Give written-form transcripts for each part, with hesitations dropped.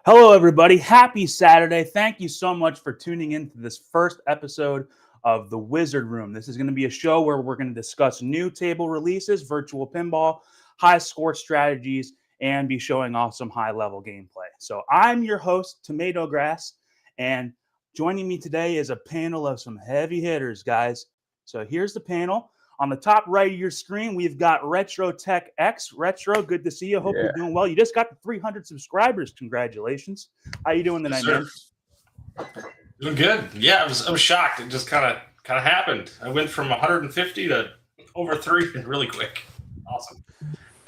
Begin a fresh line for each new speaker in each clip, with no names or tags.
Hello, everybody. Happy Saturday. Thank you so much for tuning in to this first episode of The Wizard Room. This is going to be a show where we're going to discuss new table releases, virtual pinball, high score strategies, and be showing off some high-level gameplay. So I'm your host, TomatoGrass, and joining me today is a panel of some heavy hitters, guys. So here's the panel. On the top right of your screen, we've got RetroTechX. Retro, good to see you. Hope you're doing well. You just got the 300 subscribers. Congratulations. How you doing tonight, man?
Doing good. Yeah, I'm shocked. It just kind of happened. I went from 150 to over 300 really quick.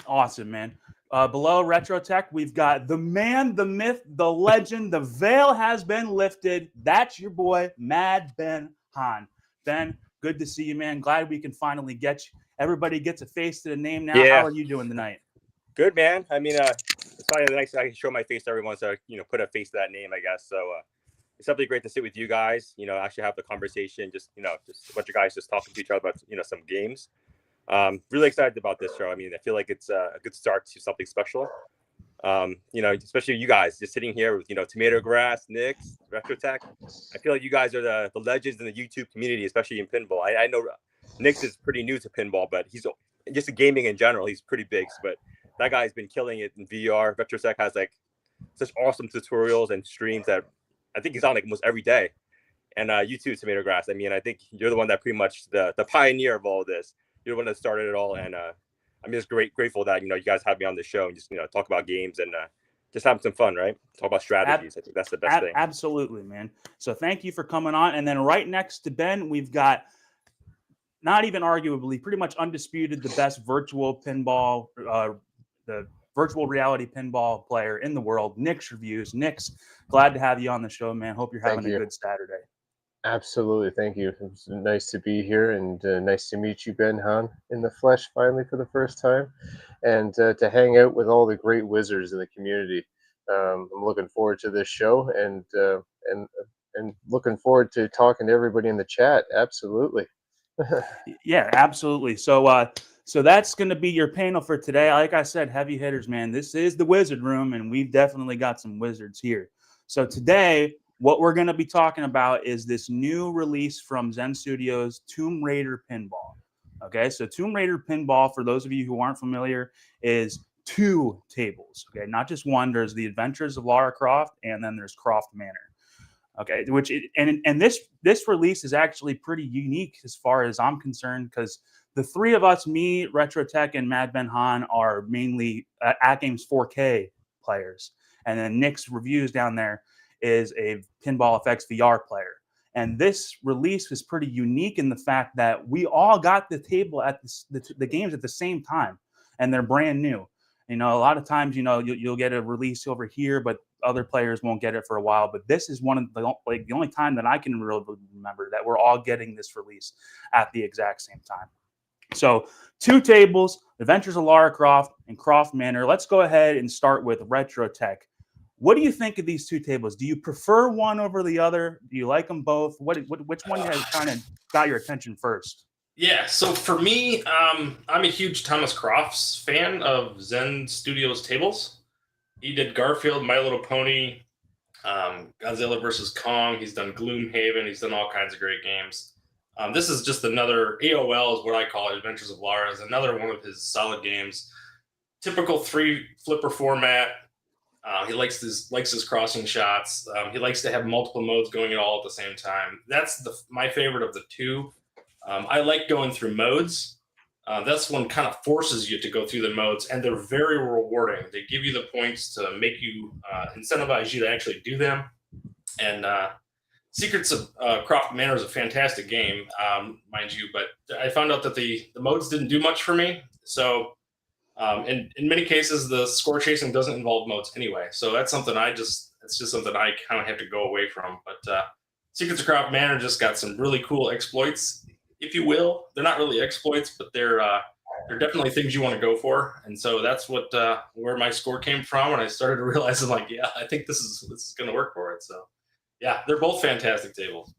Awesome, man. Below RetroTech, we've got the man, the myth, the legend. The veil has been lifted. That's your boy, MadBenHan. Ben, good to see you, man. Glad we can finally get you. Everybody gets a face to the name now.
Yeah.
How are you doing tonight?
Good, man. I mean, it's finally nice I can show my face to everyone, so put a face to that name, I guess. So it's definitely great to sit with you guys. Actually have the conversation. Just a bunch of guys just talking to each other about some games. Really excited about this show. I mean, I feel like it's a good start to something special. Especially you guys just sitting here with TomatoGrass, Nix, RetroTech. I feel like you guys are the legends in the YouTube community, especially in pinball. I know Nix is pretty new to pinball, but he's just gaming in general. He's pretty big, but that guy's been killing it in VR. RetroTech has like such awesome tutorials and streams that I think he's on like almost every day. And you too, TomatoGrass. I mean, I think you're the one that pretty much the pioneer of all of this. You're the one that started it all, and I'm just grateful that you guys have me on the show and just talk about games and just having some fun, right? Talk about strategies. I think that's the best thing.
Absolutely, man. So thank you for coming on. And then right next to Ben, we've got not even arguably, pretty much undisputed, the best virtual pinball, the virtual reality pinball player in the world, NixReviews. Nix, glad to have you on the show, man. Hope you're having a good Saturday.
Absolutely. Thank you. It's nice to be here and nice to meet you, Ben-Han, in the flesh finally for the first time, and to hang out with all the great wizards in the community. I'm looking forward to this show and looking forward to talking to everybody in the chat. Absolutely.
Yeah, absolutely. So that's going to be your panel for today. Like I said, heavy hitters, man. This is the Wizard Room, and we've definitely got some wizards here. So today, what we're going to be talking about is this new release from Zen Studios, Tomb Raider Pinball. Okay, so Tomb Raider Pinball, for those of you who aren't familiar, is 2 tables. Okay, not just one. There's the Adventures of Lara Croft, and then there's Croft Manor. Okay, and this release is actually pretty unique as far as I'm concerned, because the three of us, me, RetroTech, and MadBenHan, are mainly AtGames 4K players, and then NixReviews down there is a Pinball FX VR player. And this release is pretty unique in the fact that we all got the table at the games at the same time, and they're brand new. A lot of times, you'll get a release over here, but other players won't get it for a while. But this is one of the only time that I can really remember that we're all getting this release at the exact same time. So 2 tables, Adventures of Lara Croft and Croft Manor. Let's go ahead and start with RetroTech. What do you think of these 2 tables? Do you prefer one over the other? Do you like them both? Which one has kind of got your attention first?
Yeah, so for me, I'm a huge Thomas Crofts fan of Zen Studios tables. He did Garfield, My Little Pony, Godzilla vs. Kong. He's done Gloomhaven. He's done all kinds of great games. This is just another, AOL is what I call it, Adventures of Lara, is another one of his solid games. Typical 3 flipper format. He likes his crossing shots. He likes to have multiple modes going all at the same time. That's my favorite of the 2. I like going through modes. This one kind of forces you to go through the modes, and they're very rewarding. They give you the points to make you incentivize you to actually do them. And Secrets of Croft Manor is a fantastic game, mind you, but I found out that the modes didn't do much for me. So in many cases, the score chasing doesn't involve modes anyway. So that's something it's just something I kind of have to go away from. But Secrets of Croft Manor just got some really cool exploits, if you will. They're not really exploits, but they're definitely things you want to go for. And so that's where my score came from. And I started to realize, I'm like, yeah, I think this is going to work for it. So yeah, they're both fantastic tables.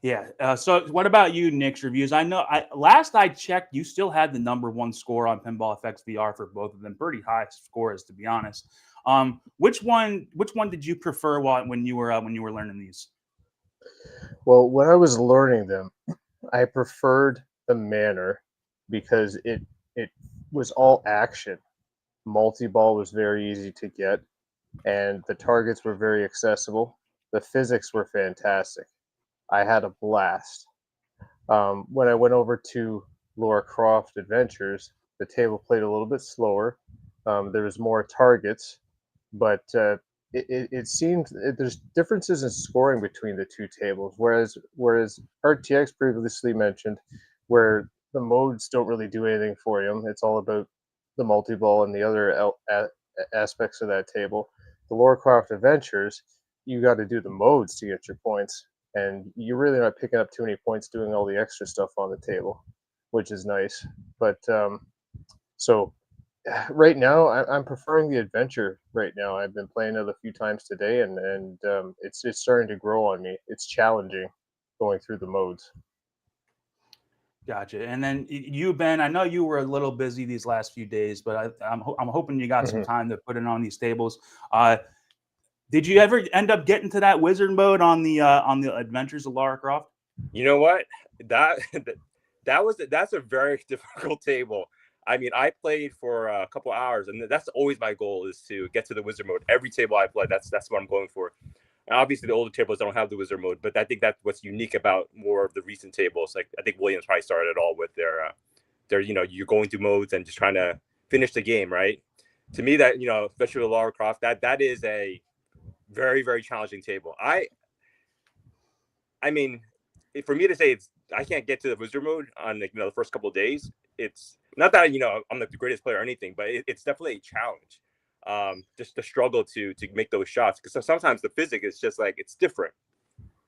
Yeah. So what about you, NixReviews? I know last I checked, you still had the #1 score on Pinball FX VR for both of them. Pretty high scores, to be honest. Which one did you prefer when you were learning these?
Well, when I was learning them, I preferred the Manor because it was all action. Multi-ball was very easy to get, and the targets were very accessible. The physics were fantastic. I had a blast. When I went over to Lara Croft Adventures, the table played a little bit slower. There was more targets, but it seemed there's differences in scoring between the 2 tables. Whereas RTX previously mentioned, where the modes don't really do anything for you. It's all about the multi-ball and the other aspects of that table. The Lara Croft Adventures, you got to do the modes to get your points. And you're really not picking up too many points doing all the extra stuff on the table, which is nice. But so right now, I'm preferring the adventure right now. I've been playing it a few times today, and it's starting to grow on me. It's challenging going through the modes.
Gotcha. And then you, Ben, I know you were a little busy these last few days, but I'm hoping you got some time to put in on these tables. Did you ever end up getting to that wizard mode on the Adventures of Lara Croft?
You know what? That's a very difficult table. I mean, I played for a couple hours, and that's always my goal, is to get to the wizard mode. Every table I play, that's what I'm going for. And obviously, the older tables don't have the wizard mode, but I think that's what's unique about more of the recent tables. Like, I think Williams probably started it all with their you're going through modes and just trying to finish the game, right? To me, that, especially with Lara Croft, that is a very, very challenging table. I mean, for me to say I can't get to the wizard mode on the first couple of days, it's not that I'm like the greatest player or anything, but it's definitely a challenge. Just the struggle to make those shots, because sometimes the physics is just like, it's different.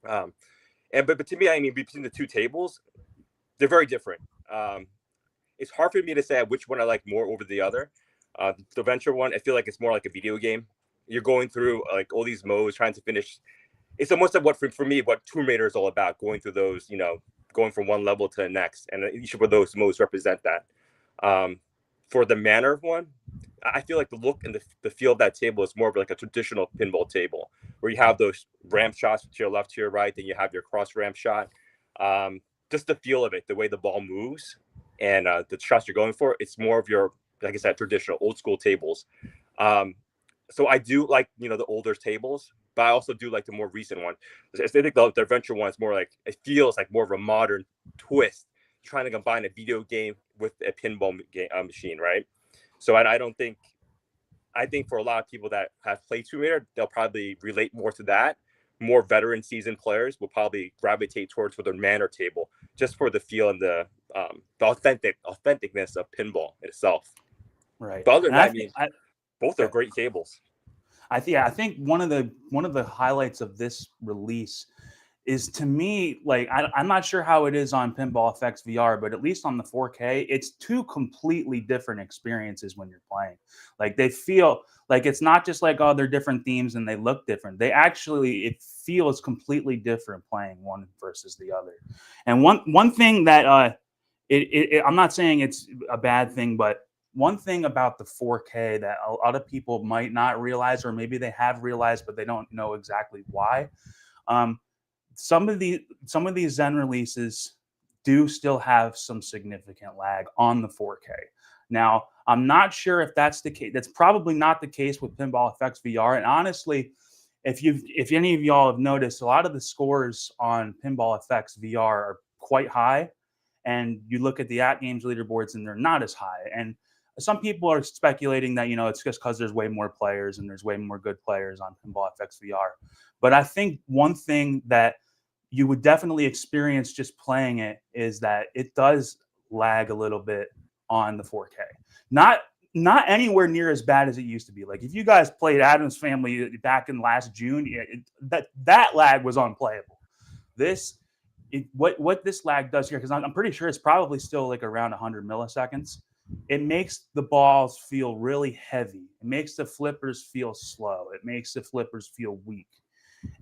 But to me, I mean, between the 2 tables, they're very different. It's hard for me to say which one I like more over the other. The venture one, I feel like it's more like a video game. You're going through like all these modes, trying to finish. It's almost like what for me, what Tomb Raider is all about, going through those, going from one level to the next, and each of those modes represent that. For the Manor one, I feel like the look and the feel of that table is more of like a traditional pinball table, where you have those ramp shots to your left, to your right, then you have your cross ramp shot. Just the feel of it, the way the ball moves, and the shots you're going for, it's more of your, like I said, traditional old school tables. So I do like, the older tables, but I also do like the more recent one. I think the adventure one is more like, it feels like more of a modern twist, trying to combine a video game with a pinball machine, right? So I think for a lot of people that have played Tomb Raider, they'll probably relate more to that. More veteran seasoned players will probably gravitate towards their Manor table, just for the feel and the authenticness of pinball itself.
Right.
But other than that, I mean, both are great tables.
I think one of the highlights of this release is, to me, like, I'm not sure how it is on Pinball FX VR, but at least on the 4K, it's two completely different experiences when you're playing. Like, they feel like it's not just like, oh, they're different themes and they look different. They actually, it feels completely different playing one versus the other. And one thing that I'm not saying it's a bad thing, but one thing about the 4K that a lot of people might not realize, or maybe they have realized, but they don't know exactly why. Some of these Zen releases do still have some significant lag on the 4K. Now, I'm not sure if that's the case. That's probably not the case with Pinball FX VR. And honestly, if any of y'all have noticed, a lot of the scores on Pinball FX VR are quite high. And you look at the at-games leaderboards and they're not as high. And some people are speculating that, it's just because there's way more players and there's way more good players on Pinball FX VR. But I think one thing that you would definitely experience just playing it is that it does lag a little bit on the 4K. Not anywhere near as bad as it used to be. Like, if you guys played Addams Family back in last June, that lag was unplayable. What this lag does here, because I'm pretty sure it's probably still like around 100 milliseconds. It makes the balls feel really heavy. It makes the flippers feel slow. It makes the flippers feel weak.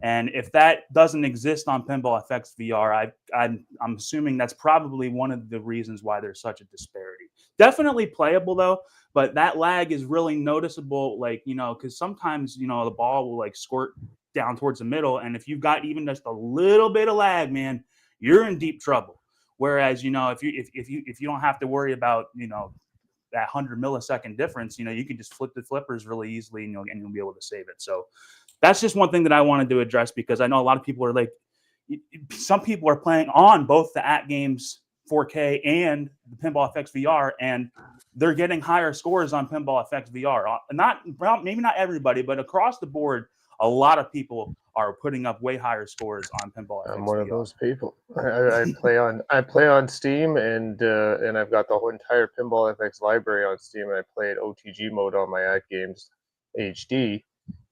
And if that doesn't exist on Pinball FX VR, I'm assuming that's probably one of the reasons why there's such a disparity. Definitely playable though, but that lag is really noticeable. Like, because sometimes the ball will like squirt down towards the middle, and if you've got even just a little bit of lag, man, you're in deep trouble. Whereas if you don't have to worry about that 100 millisecond difference, you can just flip the flippers really easily, and you'll be able to save it. So that's just one thing that I wanted to address, because I know a lot of people are like, some people are playing on both the at-games 4K and the Pinball FX VR, and they're getting higher scores on Pinball FX VR. Maybe not everybody, but across the board, a lot of people are putting up way higher scores on Pinball FX VR.
I'm one of those people. I play on Steam, and I've got the whole entire Pinball FX library on Steam, and I play at OTG mode on my at-games HD.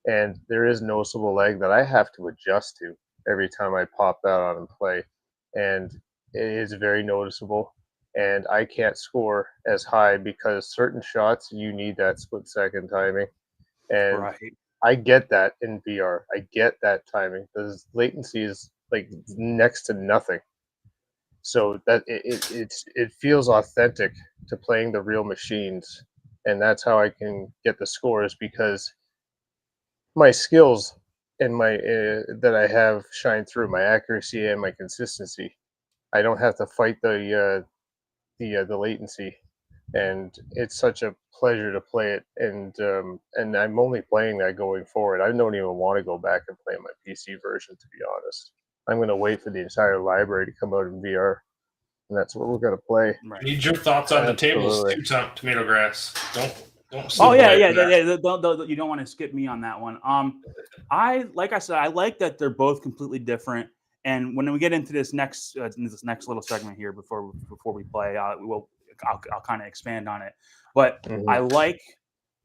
And there is noticeable lag that I have to adjust to every time I pop that on and play. And it is very noticeable. And I can't score as high because certain shots, you need that split-second timing. And
Right.
I get that in VR. I get that timing. The latency is like next to nothing. So that it feels authentic to playing the real machines. And that's how I can get the scores, because my skills and my that I have shine through, my accuracy and my consistency. I don't have to fight the latency, and it's such a pleasure to play it. And I'm only playing that going forward. I don't even want to go back and play my PC version, to be honest. I'm going to wait for the entire library to come out in VR, and that's what we're going to play.
Right.
Need your thoughts on the tables
Absolutely.
too, TomatoGrass. Don't.
Oh yeah. You don't want to skip me on that one. Like I said, I like that they're both completely different. And when we get into this next little segment here before we play, I'll kind of expand on it. But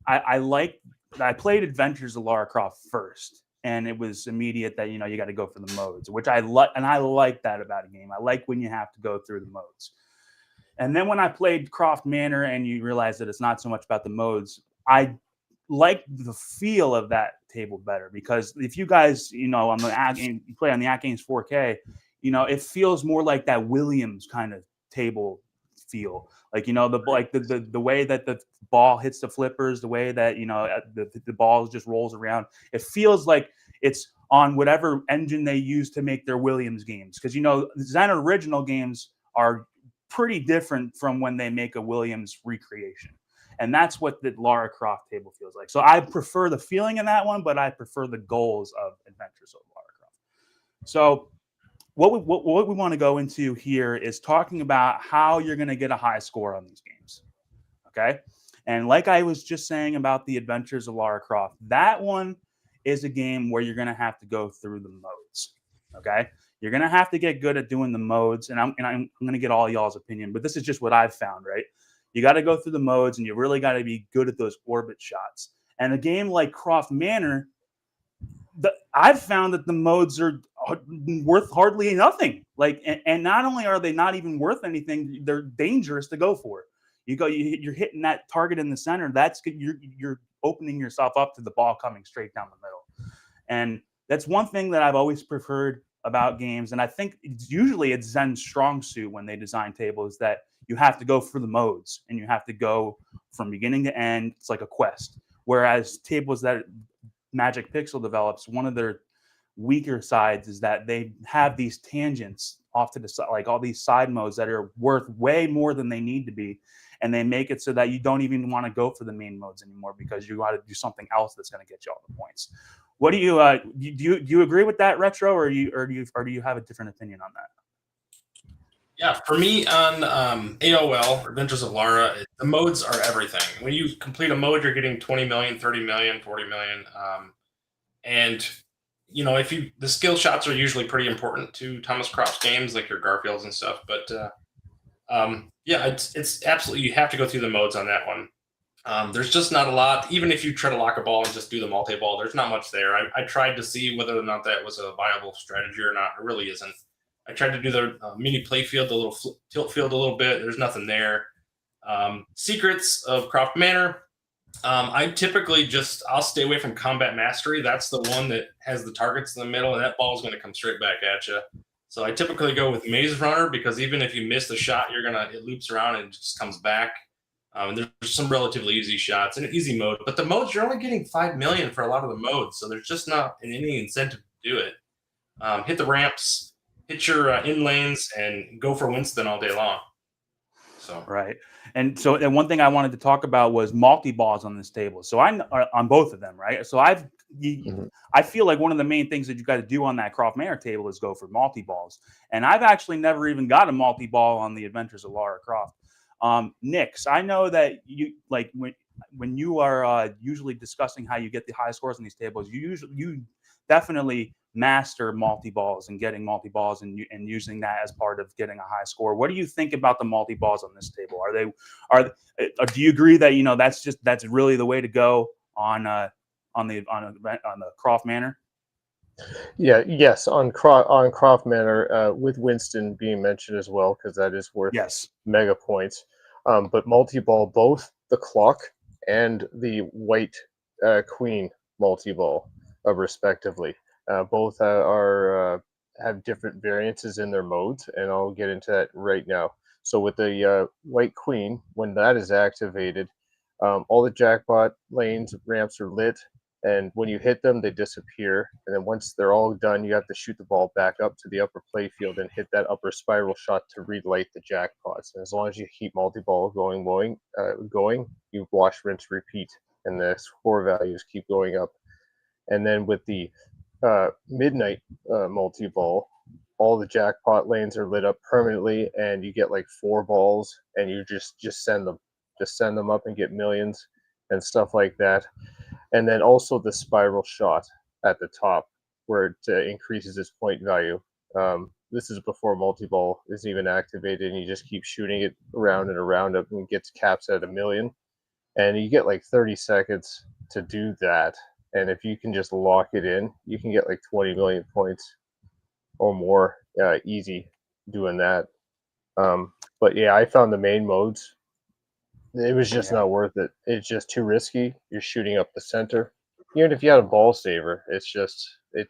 I played Adventures of Lara Croft first, and it was immediate that you got to go for the modes, which I like, and I like that about a game. I like when you have to go through the modes. And then when I played Croft Manor and you realize that it's not so much about the modes, I like the feel of that table better, because if you guys, on the at-game, you play on the at-games 4K, it feels more like that Williams kind of table feel. Like, the way that the ball hits the flippers, the way that, the ball just rolls around. It feels like it's on whatever engine they use to make their Williams games. Because, Zen original games are pretty different from when they make a Williams recreation. And that's what the Lara Croft table feels like. So I prefer the feeling in that one, but I prefer the goals of Adventures of Lara Croft. So what we want to go into here is talking about how you're going to get a high score on these games. Okay? And like I was just saying about the Adventures of Lara Croft, that one is a game where you're going to have to go through the modes. Okay? You're going to have to get good at doing the modes, and I'm going to get all y'all's opinion, but this is just what I've found, right? You got to go through the modes, and you really got to be good at those orbit shots. And a game like Croft Manor, I've found that the modes are worth hardly nothing. Like, and not only are they not even worth anything, they're dangerous to go for. You're hitting that target in the center. That's good. You're opening yourself up to the ball coming straight down the middle. And that's one thing that I've always preferred about games. And I think it's Zen's strong suit when they design tables, that you have to go for the modes and you have to go from beginning to end. It's like a quest. Whereas tables that Magic Pixel develops, one of their weaker sides is that they have these tangents off to the side, like all these side modes that are worth way more than they need to be. And they make it so that you don't even want to go for the main modes anymore because you got to do something else that's going to get you all the points. What do you agree with that, Retro, or do you have a different opinion on that?
Yeah, for me on AOL, Adventures of Lara, the modes are everything. When you complete a mode, you're getting 20 million, 30 million, 40 million. And, you know, the skill shots are usually pretty important to Thomas Croft's games, like your Garfields and stuff. But, yeah, it's absolutely, you have to go through the modes on that one. There's just not a lot. Even if you try to lock a ball and just do the multi-ball, there's not much there. I tried to see whether or not that was a viable strategy or not. It really isn't. I tried to do the mini play field, the little tilt field a little bit. There's nothing there. Secrets of Croft Manor. I typically I'll stay away from Combat Mastery. That's the one that has the targets in the middle, and that ball is going to come straight back at you. So I typically go with Maze Runner because even if you miss the shot, it loops around and it just comes back. There's some relatively easy shots and an easy mode, but the modes, you're only getting 5 million for a lot of the modes, so there's just not any incentive to do it. Hit the ramps, hit your in lanes, and go for Winston all day long. So
right, and one thing I wanted to talk about was multi-balls on this table. So I'm on both of them, right? So I feel like one of the main things that you got to do on that Croft Manor table is go for multi-balls, and I've actually never even got a multi-ball on the Adventures of Lara Croft. Nix, I know that you like when you are usually discussing how you get the high scores on these tables, you definitely master multi-balls and getting multi-balls and using that as part of getting a high score. What do you think about the multi-balls on this table? Do you agree that that's really the way to go on the Croft Manor?
Yeah, yes, on Croft Manor, with Winston being mentioned as well, because that is worth mega points. But multi-ball, both the clock and the white queen multi-ball, respectively, both have different variances in their modes, and I'll get into that right now. So with the white queen, when that is activated, all the jackpot lanes, ramps are lit. And when you hit them, they disappear. And then once they're all done, you have to shoot the ball back up to the upper play field and hit that upper spiral shot to relight the jackpots. And as long as you keep multi-ball going, you wash, rinse, repeat, and the score values keep going up. And then with the midnight multi-ball, all the jackpot lanes are lit up permanently, and you get like 4 balls, and you just send them up and get millions and stuff like that. And then also the spiral shot at the top, where it increases its point value. This is before multi-ball is even activated, and you just keep shooting it around and around up and gets caps at 1 million. And you get like 30 seconds to do that. And if you can just lock it in, you can get like 20 million points or more easy doing that. But yeah, I found the main modes, it was just not worth it. It's just too risky. You're shooting up the center. Even if you had a ball saver,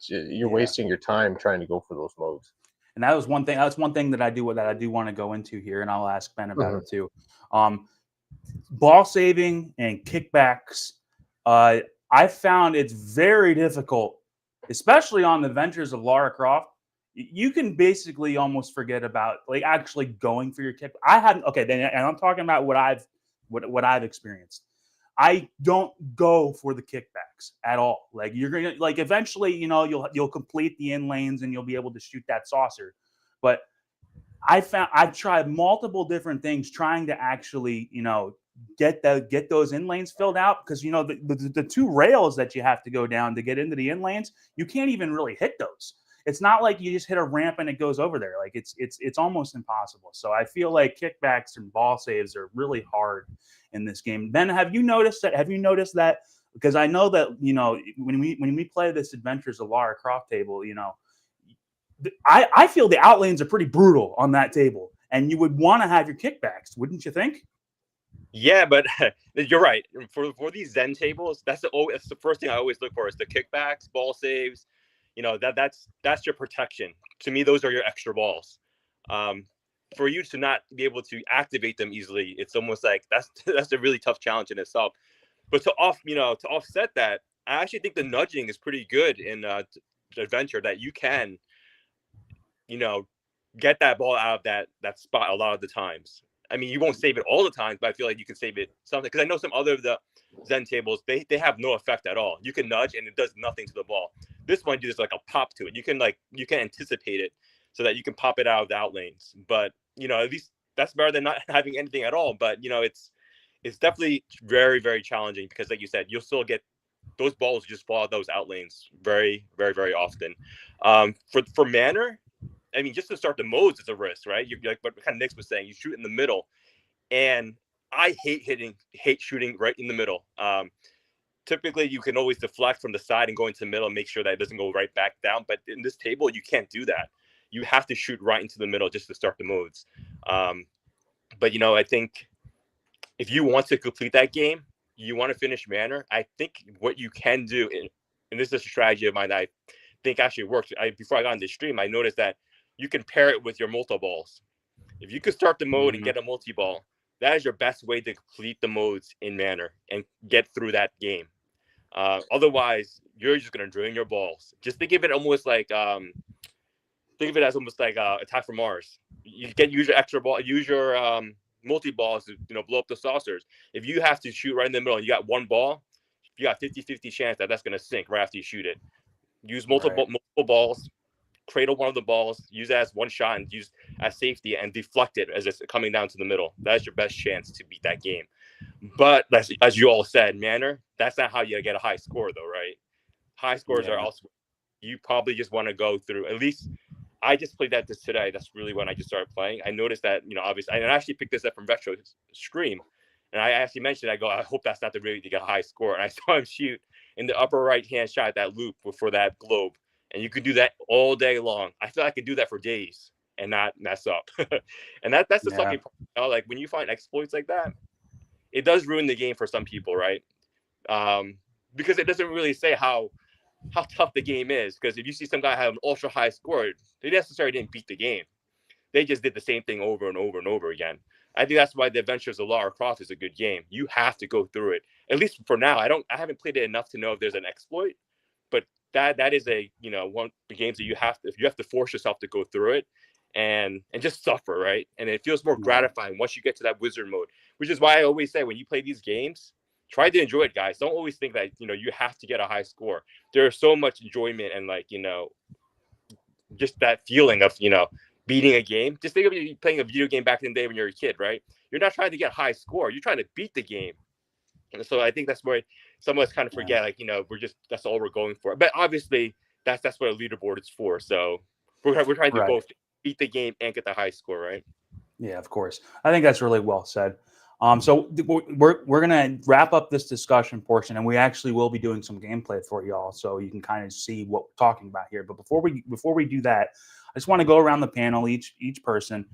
you're wasting your time trying to go for those modes.
And that was one thing. That's one thing that I do want to go into here, and I'll ask Ben about it too. Ball saving and kickbacks. I found it's very difficult, especially on the Adventures of Lara Croft. You can basically almost forget about like actually going for your kick. And I'm talking about what I've experienced. I don't go for the kickbacks at all. Like you're gonna eventually, you'll complete the in lanes and you'll be able to shoot that saucer. But I've tried multiple different things trying to actually, get those in lanes filled out, because the 2 rails that you have to go down to get into the in lanes, you can't even really hit those. It's not like you just hit a ramp and it goes over there. Like it's almost impossible. So I feel like kickbacks and ball saves are really hard in this game. Ben, have you noticed that because I know that, you know, when we play this Adventures of Lara Croft table, you know, I feel the outlanes are pretty brutal on that table, and you would want to have your kickbacks, wouldn't you think?
Yeah, but you're right. For these Zen tables, that's the first thing I always look for is the kickbacks, ball saves. You know, that's your protection. To me, those are your extra balls. For you to not be able to activate them easily, it's almost like that's a really tough challenge in itself. But to offset that, I actually think the nudging is pretty good in Adventure, that you can, you know, get that ball out of that spot a lot of the times. I mean, you won't save it all the time, but I feel like you can save it something, because I know some other of the Zen tables, they have no effect at all. You can nudge and it does nothing to the ball. This one, there's like a pop to it. You can anticipate it so that you can pop it out of the out lanes. But you know, at least that's better than not having anything at all. But you know, it's definitely very, very challenging, because like you said, you'll still get those balls just fall out those out lanes very, very, very often. For Manor, I mean, just to start the modes is a risk, right? You like what kind of Nix was saying, you shoot in the middle, and I hate shooting right in the middle. Typically, you can always deflect from the side and go into the middle and make sure that it doesn't go right back down. But in this table, you can't do that. You have to shoot right into the middle just to start the modes. But you know, I think if you want to complete that game, you want to finish Manor, I think what you can do, and this is a strategy of mine that I think actually works. Before I got on the stream, I noticed that you can pair it with your multi-balls. If you could start the mode and get a multi-ball, that is your best way to complete the modes in Manor and get through that game. Otherwise, you're just going to drain your balls. Just think of it almost like, think of it as almost like Attack from Mars. You use your extra ball, use your multi-balls to, you know, blow up the saucers. If you have to shoot right in the middle and you got one ball, you got 50-50 chance that that's going to sink right after you shoot it. Use multiple balls, cradle one of the balls, use it as one shot, and use as safety and deflect it as it's coming down to the middle. That's your best chance to beat that game. But as you all said, Manor, that's not how you get a high score, though, right? High scores are also, you probably just want to go through. At least I just played that this today. That's really when I just started playing. I noticed that, you know, obviously, I actually picked this up from Retro Stream, and I actually mentioned, I hope that's not the way to get a high score. And I saw him shoot in the upper right-hand shot, that loop for that globe. And you could do that all day long. I feel I could do that for days and not mess up. And that's the sucky part. You know, like when you find exploits like that, it does ruin the game for some people, right? Because it doesn't really say how tough the game is. Because if you see some guy have an ultra high score, they necessarily didn't beat the game. They just did the same thing over and over and over again. I think that's why The Adventures of Lara Croft is a good game. You have to go through it. At least for now. I haven't played it enough to know if there's an exploit, but that is a, you know, one of the games that you have to force yourself to go through it and just suffer, right? And it feels more gratifying once you get to that wizard mode, which is why I always say when you play these games, try to enjoy it, guys. Don't always think that, you know, you have to get a high score. There's so much enjoyment and, like, you know, just that feeling of, you know, beating a game. Just think of you playing a video game back in the day when you're a kid, right? You're not trying to get a high score. You're trying to beat the game. And so I think that's where some of us kind of forget, like, you know, that's all we're going for. But obviously that's what a leaderboard is for. So we're trying to both beat the game and get the high score, right?
Yeah, of course. I think that's really well said. So we're gonna wrap up this discussion portion, and we actually will be doing some gameplay for y'all, so you can kind of see what we're talking about here. But before we do that, I just want to go around the panel, each person.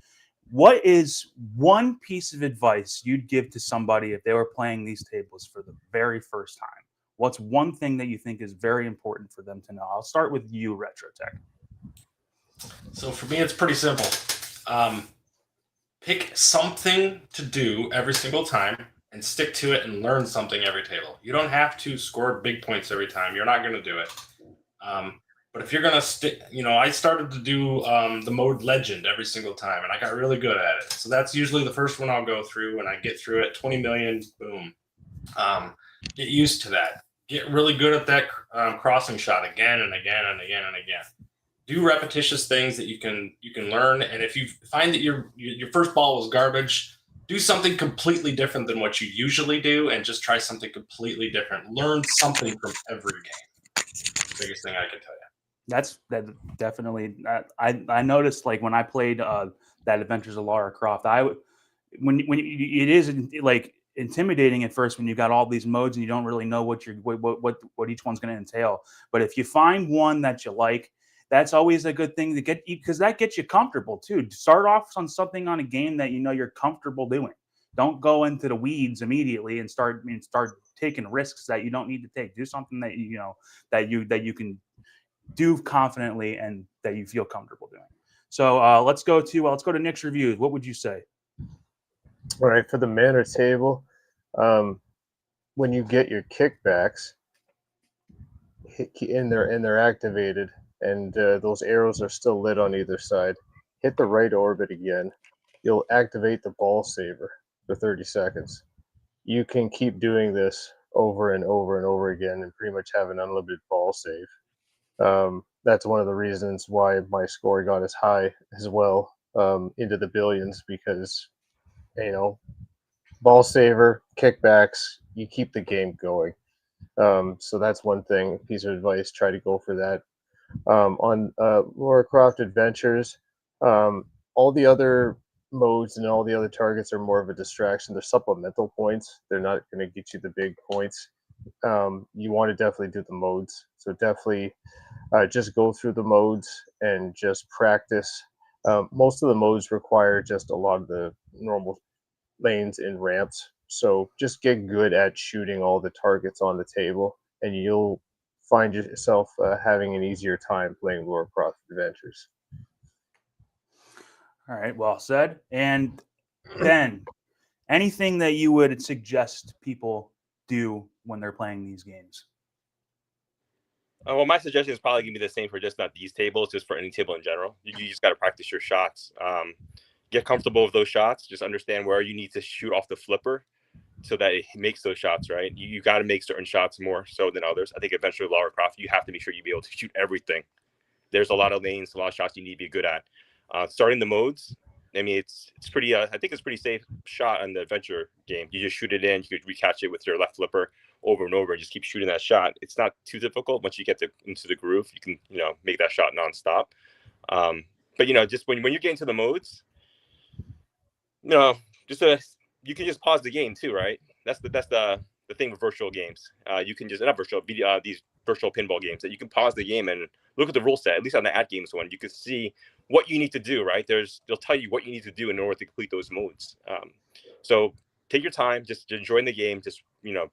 What is one piece of advice you'd give to somebody if they were playing these tables for the very first time? What's one thing that you think is very important for them to know? I'll start with you, RetroTech.
So for me, it's pretty simple. Pick something to do every single time and stick to it and learn something every table. You don't have to score big points every time. You're not going to do it. But if you're going to stick, you know, I started to do the mode Legend every single time, and I got really good at it. So that's usually the first one I'll go through, and I get through it. 20 million, boom. Get used to that. Get really good at that crossing shot again and again and again and again. Do repetitious things that you can learn, and if you find that your first ball was garbage, do something completely different than what you usually do, and just try something completely different. Learn something from every game. Biggest thing I can tell you.
That definitely. I noticed, like, when I played that Adventures of Lara Croft, when it is like intimidating at first when you got all these modes and you don't really know what each one's going to entail. But if you find one that you like, that's always a good thing to get, because that gets you comfortable too. Start off on something on a game that you know you're comfortable doing. Don't go into the weeds immediately and start taking risks that you don't need to take. Do something that you know that you can do confidently and that you feel comfortable doing. So let's go to NixReviews. What would you say?
All right, for the manor table, when you get your kickbacks, and they're activated, and those arrows are still lit on either side, hit the right orbit again. You'll activate the ball saver for 30 seconds. You can keep doing this over and over and over again and pretty much have an unlimited ball save. That's one of the reasons why my score got as high as well, into the billions, because, you know, ball saver, kickbacks, you keep the game going. So that's one thing, piece of advice, try to go for that. On Lara Croft Adventures, all the other modes and all the other targets are more of a distraction. They're supplemental points. They're not going to get you the big points. You want to definitely do the modes. So definitely just go through the modes and just practice. Most of the modes require just a lot of the normal lanes and ramps. So just get good at shooting all the targets on the table, and you'll find yourself having an easier time playing Lara Croft Adventures.
All right, well said. And Ben, anything that you would suggest people do when they're playing these games?
Well, my suggestion is probably going to be the same for just not these tables, just for any table in general. You just got to practice your shots. Get comfortable with those shots. Just understand where you need to shoot off the flipper so that it makes those shots, right? You got to make certain shots more so than others. I think eventually Lara Croft, you have to make sure you be able to shoot everything. There's a lot of lanes, a lot of shots you need to be good at. Starting the modes, I mean, it's pretty. I think it's pretty safe shot on the adventure game. You just shoot it in. You could recatch it with your left flipper over and over, and just keep shooting that shot. It's not too difficult. Once you get into the groove, you can make that shot nonstop. But just when you're getting to the modes, you can just pause the game too, right? That's the thing with virtual games. You can just not virtual video these virtual pinball games that you can pause the game and look at the rule set. At least on the At Games one, you can see what you need to do, right? They'll tell you what you need to do in order to complete those modes. So take your time, just enjoying the game. Just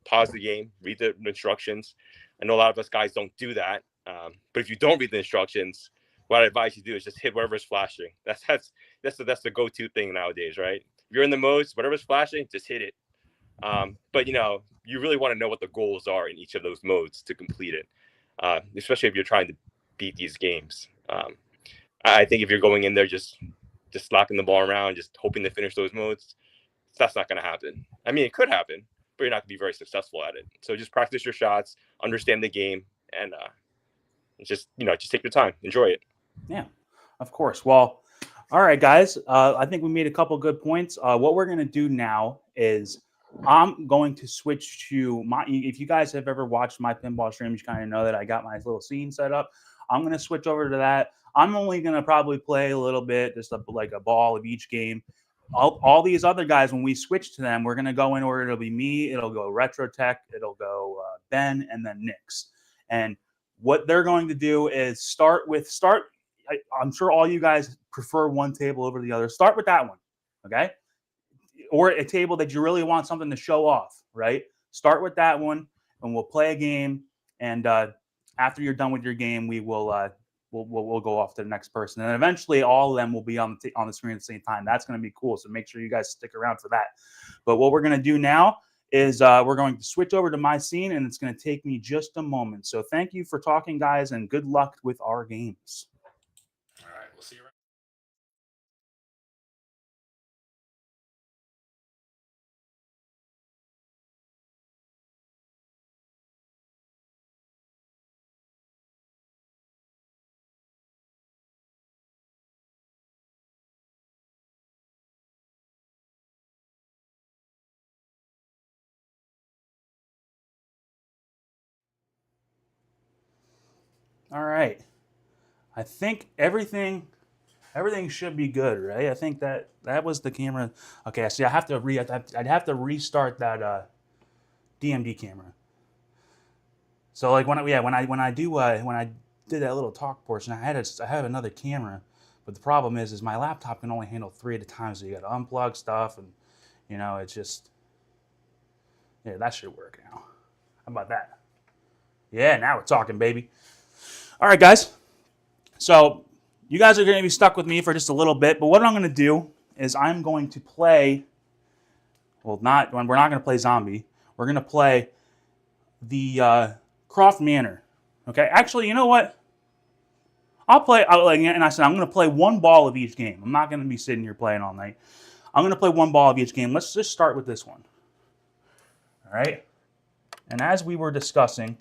pause the game, read the instructions. I know a lot of us guys don't do that, but if you don't read the instructions, what I advise you do is just hit whatever's flashing. That's the go-to thing nowadays, right? If you're in the modes, whatever's flashing, just hit it. But you really want to know what the goals are in each of those modes to complete it, especially if you're trying to beat these games. I think if you're going in there just slapping the ball around, just hoping to finish those modes, that's not going to happen. I mean, it could happen, but you're not going to be very successful at it. So just practice your shots, understand the game, and just take your time, enjoy it.
Yeah, of course. Well, all right, guys. I think we made a couple good points. What we're going to do now is I'm going to switch to my. If you guys have ever watched my pinball streams, you kind of know that I got my little scene set up. I'm going to switch over to that. I'm only going to probably play a little bit, just like a ball of each game. All these other guys, when we switch to them, we're going to go in order. It'll be me. It'll go RetroTech. It'll go Ben, and then Nix. And what they're going to do is start. I'm sure all you guys prefer one table over the other. Start with that one, okay? Or a table that you really want something to show off, right? Start with that one, and we'll play a game. And after you're done with your game, we will we'll go off to the next person, and eventually all of them will be on the screen at the same time. That's going to be cool. So make sure you guys stick around for that. But what we're going to do now is we're going to switch over to my scene, and it's going to take me just a moment. So thank you for talking, guys, and good luck with our games.
All right, we'll see you around.
All right. I think everything Everything should be good, right? I think that was the camera. Okay, see, I'd have to restart that DMD camera. So like when I did that little talk portion, I have another camera, but the problem is my laptop can only handle 3 at a time, so you got to unplug stuff, and you know it's just that should work now. How about that? Yeah, now we're talking, baby. All right, guys. So you guys are going to be stuck with me for just a little bit, but what I'm going to do is I'm going to play. Well, we're not going to play Zombie. We're going to play the Croft Manor. Okay. Actually, you know what? And I said I'm going to play one ball of each game. I'm not going to be sitting here playing all night. I'm going to play one ball of each game. Let's just start with this one. All right. And as we were discussing,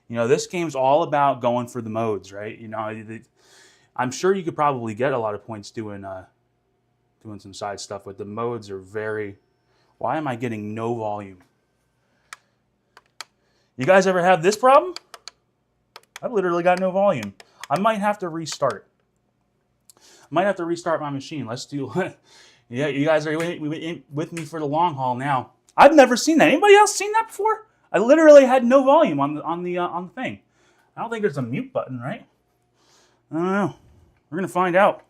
you know, this game's all about going for the modes, right? You know, I'm sure you could probably get a lot of points doing some side stuff, but the modes are very. Why am I getting no volume? You guys ever have this problem? I've literally got no volume. I might have to restart. My machine. Let's do. Yeah, you guys are with me for the long haul now. I've never seen that. Anybody else seen that before? I literally had no volume on the thing. I don't think there's a mute button, right? I don't know. We're gonna find out.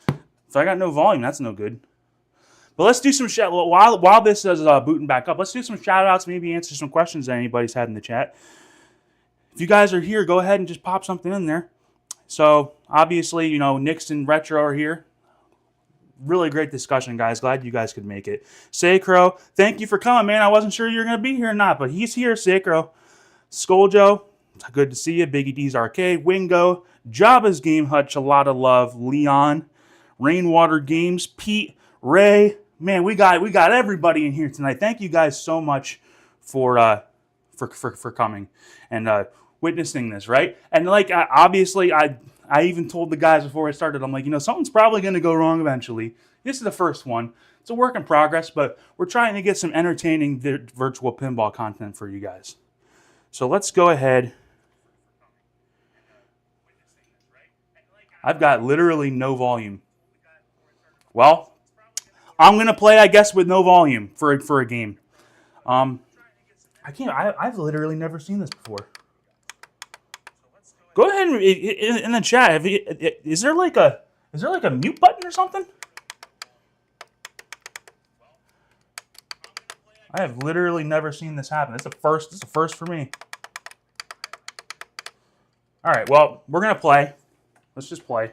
If I got no volume, that's no good. But let's do some shout. While this is booting back up, let's do some shout outs. Maybe answer some questions that anybody's had in the chat. If you guys are here, go ahead and just pop something in there. So obviously, you know, Nix and Retro are here. Really great discussion, guys. Glad you guys could make it. Sacro, thank you for coming, man. I wasn't sure you were going to be here or not, but he's here, Sacro. Skoljo, good to see you. Biggie D's Arcade. Wingo, Jabba's Game Hut, Chalada Love, Leon, Rainwater Games, Pete, Ray. Man, we got everybody in here tonight. Thank you guys so much for coming and witnessing this, right? And like obviously I even told the guys before I started, I'm like, you know, something's probably going to go wrong eventually. This is the first one. It's a work in progress, but we're trying to get some entertaining virtual pinball content for you guys. So let's go ahead. I've got literally no volume. Well, I'm going to play, I guess, with no volume for a game. I've literally never seen this before. Go ahead and in the chat. Is there like a mute button or something? I have literally never seen this happen. It's a first. It's a first for me. All right. Well, we're gonna play. Let's just play.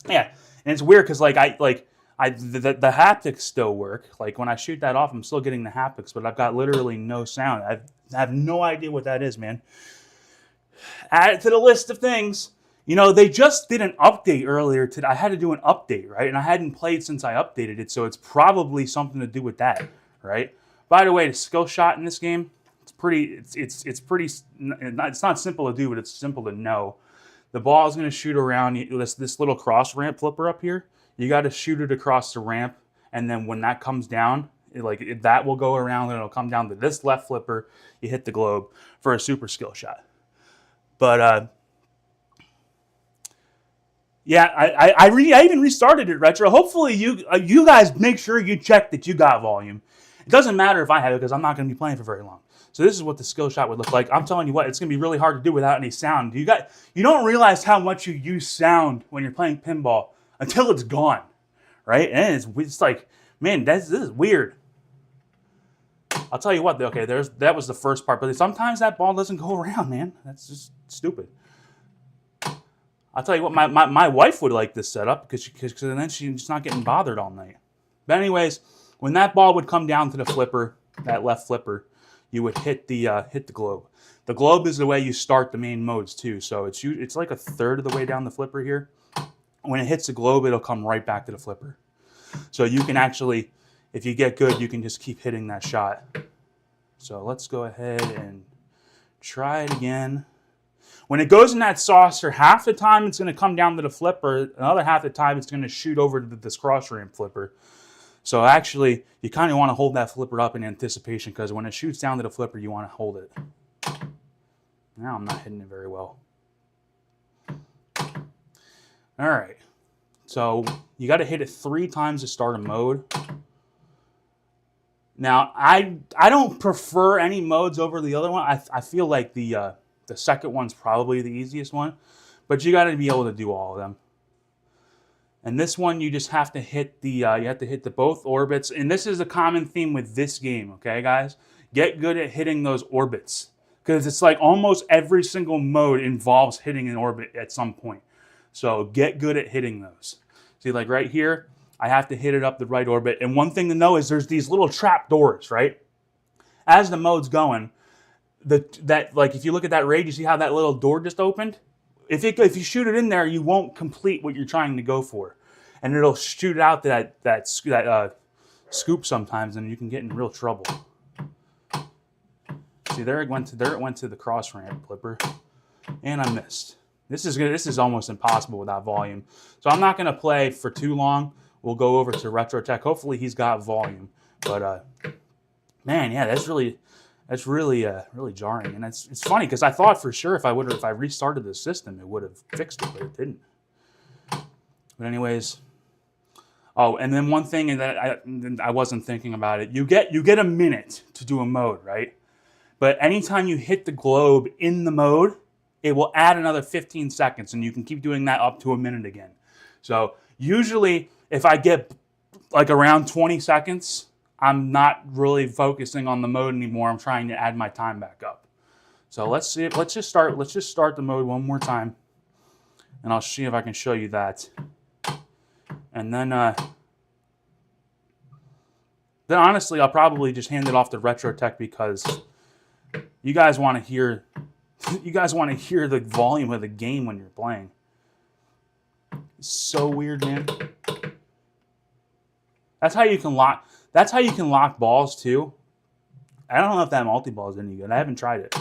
Yeah, and it's weird because the haptics still work. Like when I shoot that off, I'm still getting the haptics, but I've got literally no sound. I have no idea what that is, man. Add it to the list of things. You know, they just did an update earlier today. I had to do an update, right? And I hadn't played since I updated it, so it's probably something to do with that, right? By the way, the skill shot in this game, it's not simple to do, but it's simple to know. The ball is going to shoot around this little cross ramp flipper up here. You got to shoot it across the ramp, and then when that comes down, that will go around and it'll come down to this left flipper. You hit the globe for a super skill shot. But yeah, I even restarted it, Retro. Hopefully you guys make sure you check that you got volume. It doesn't matter if I have it because I'm not going to be playing for very long. So this is what the skill shot would look like. I'm telling you what, it's going to be really hard to do without any sound. You don't realize how much you use sound when you're playing pinball until it's gone, right? And it's like, man, this is weird. I'll tell you what, okay, that was the first part, but sometimes that ball doesn't go around, man. That's just stupid. I'll tell you what, my wife would like this setup because then she's not getting bothered all night. But anyways, when that ball would come down to the flipper, that left flipper, you would hit the globe. The globe is the way you start the main modes too. So it's like a third of the way down the flipper here. When it hits the globe, it'll come right back to the flipper. So you can actually, if you get good, you can just keep hitting that shot. So let's go ahead and try it again. When it goes in that saucer, half the time it's going to come down to the flipper. Another half the time it's going to shoot over to this cross ramp flipper. So actually, you kind of want to hold that flipper up in anticipation because when it shoots down to the flipper, you want to hold it. Now I'm not hitting it very well. All right. So you got to hit it 3 times to start a mode. Now, I don't prefer any modes over the other one. I feel like the second one's probably the easiest one, but you got to be able to do all of them. And this one, you just have to hit the both orbits. And this is a common theme with this game, okay, guys? Get good at hitting those orbits, because it's like almost every single mode involves hitting an orbit at some point. So get good at hitting those. See, like right here, I have to hit it up the right orbit. And one thing to know is there's these little trap doors, right? As the mode's going, like if you look at that raid, you see how that little door just opened? If you shoot it in there, you won't complete what you're trying to go for, and it'll shoot out that scoop sometimes, and you can get in real trouble. See, there it went to the cross ramp flipper, and I missed. This is almost impossible without volume. So I'm not gonna play for too long. We'll go over to RetroTech. Hopefully he's got volume, but man, yeah, that's really jarring, and it's funny because I thought for sure if I restarted the system, it would have fixed it, but it didn't. But anyways, oh, and then one thing that I wasn't thinking about it. You get a minute to do a mode, right? But anytime you hit the globe in the mode, it will add another 15 seconds, and you can keep doing that up to a minute again. So usually, if I get like around 20 seconds. I'm not really focusing on the mode anymore. I'm trying to add my time back up. So let's just start the mode one more time, and I'll see if I can show you that. And then honestly, I'll probably just hand it off to RetroTech because you guys want to hear the volume of the game when you're playing. It's so weird, man. That's how you can lock balls too. I don't know if that multi-ball is any good. I haven't tried it.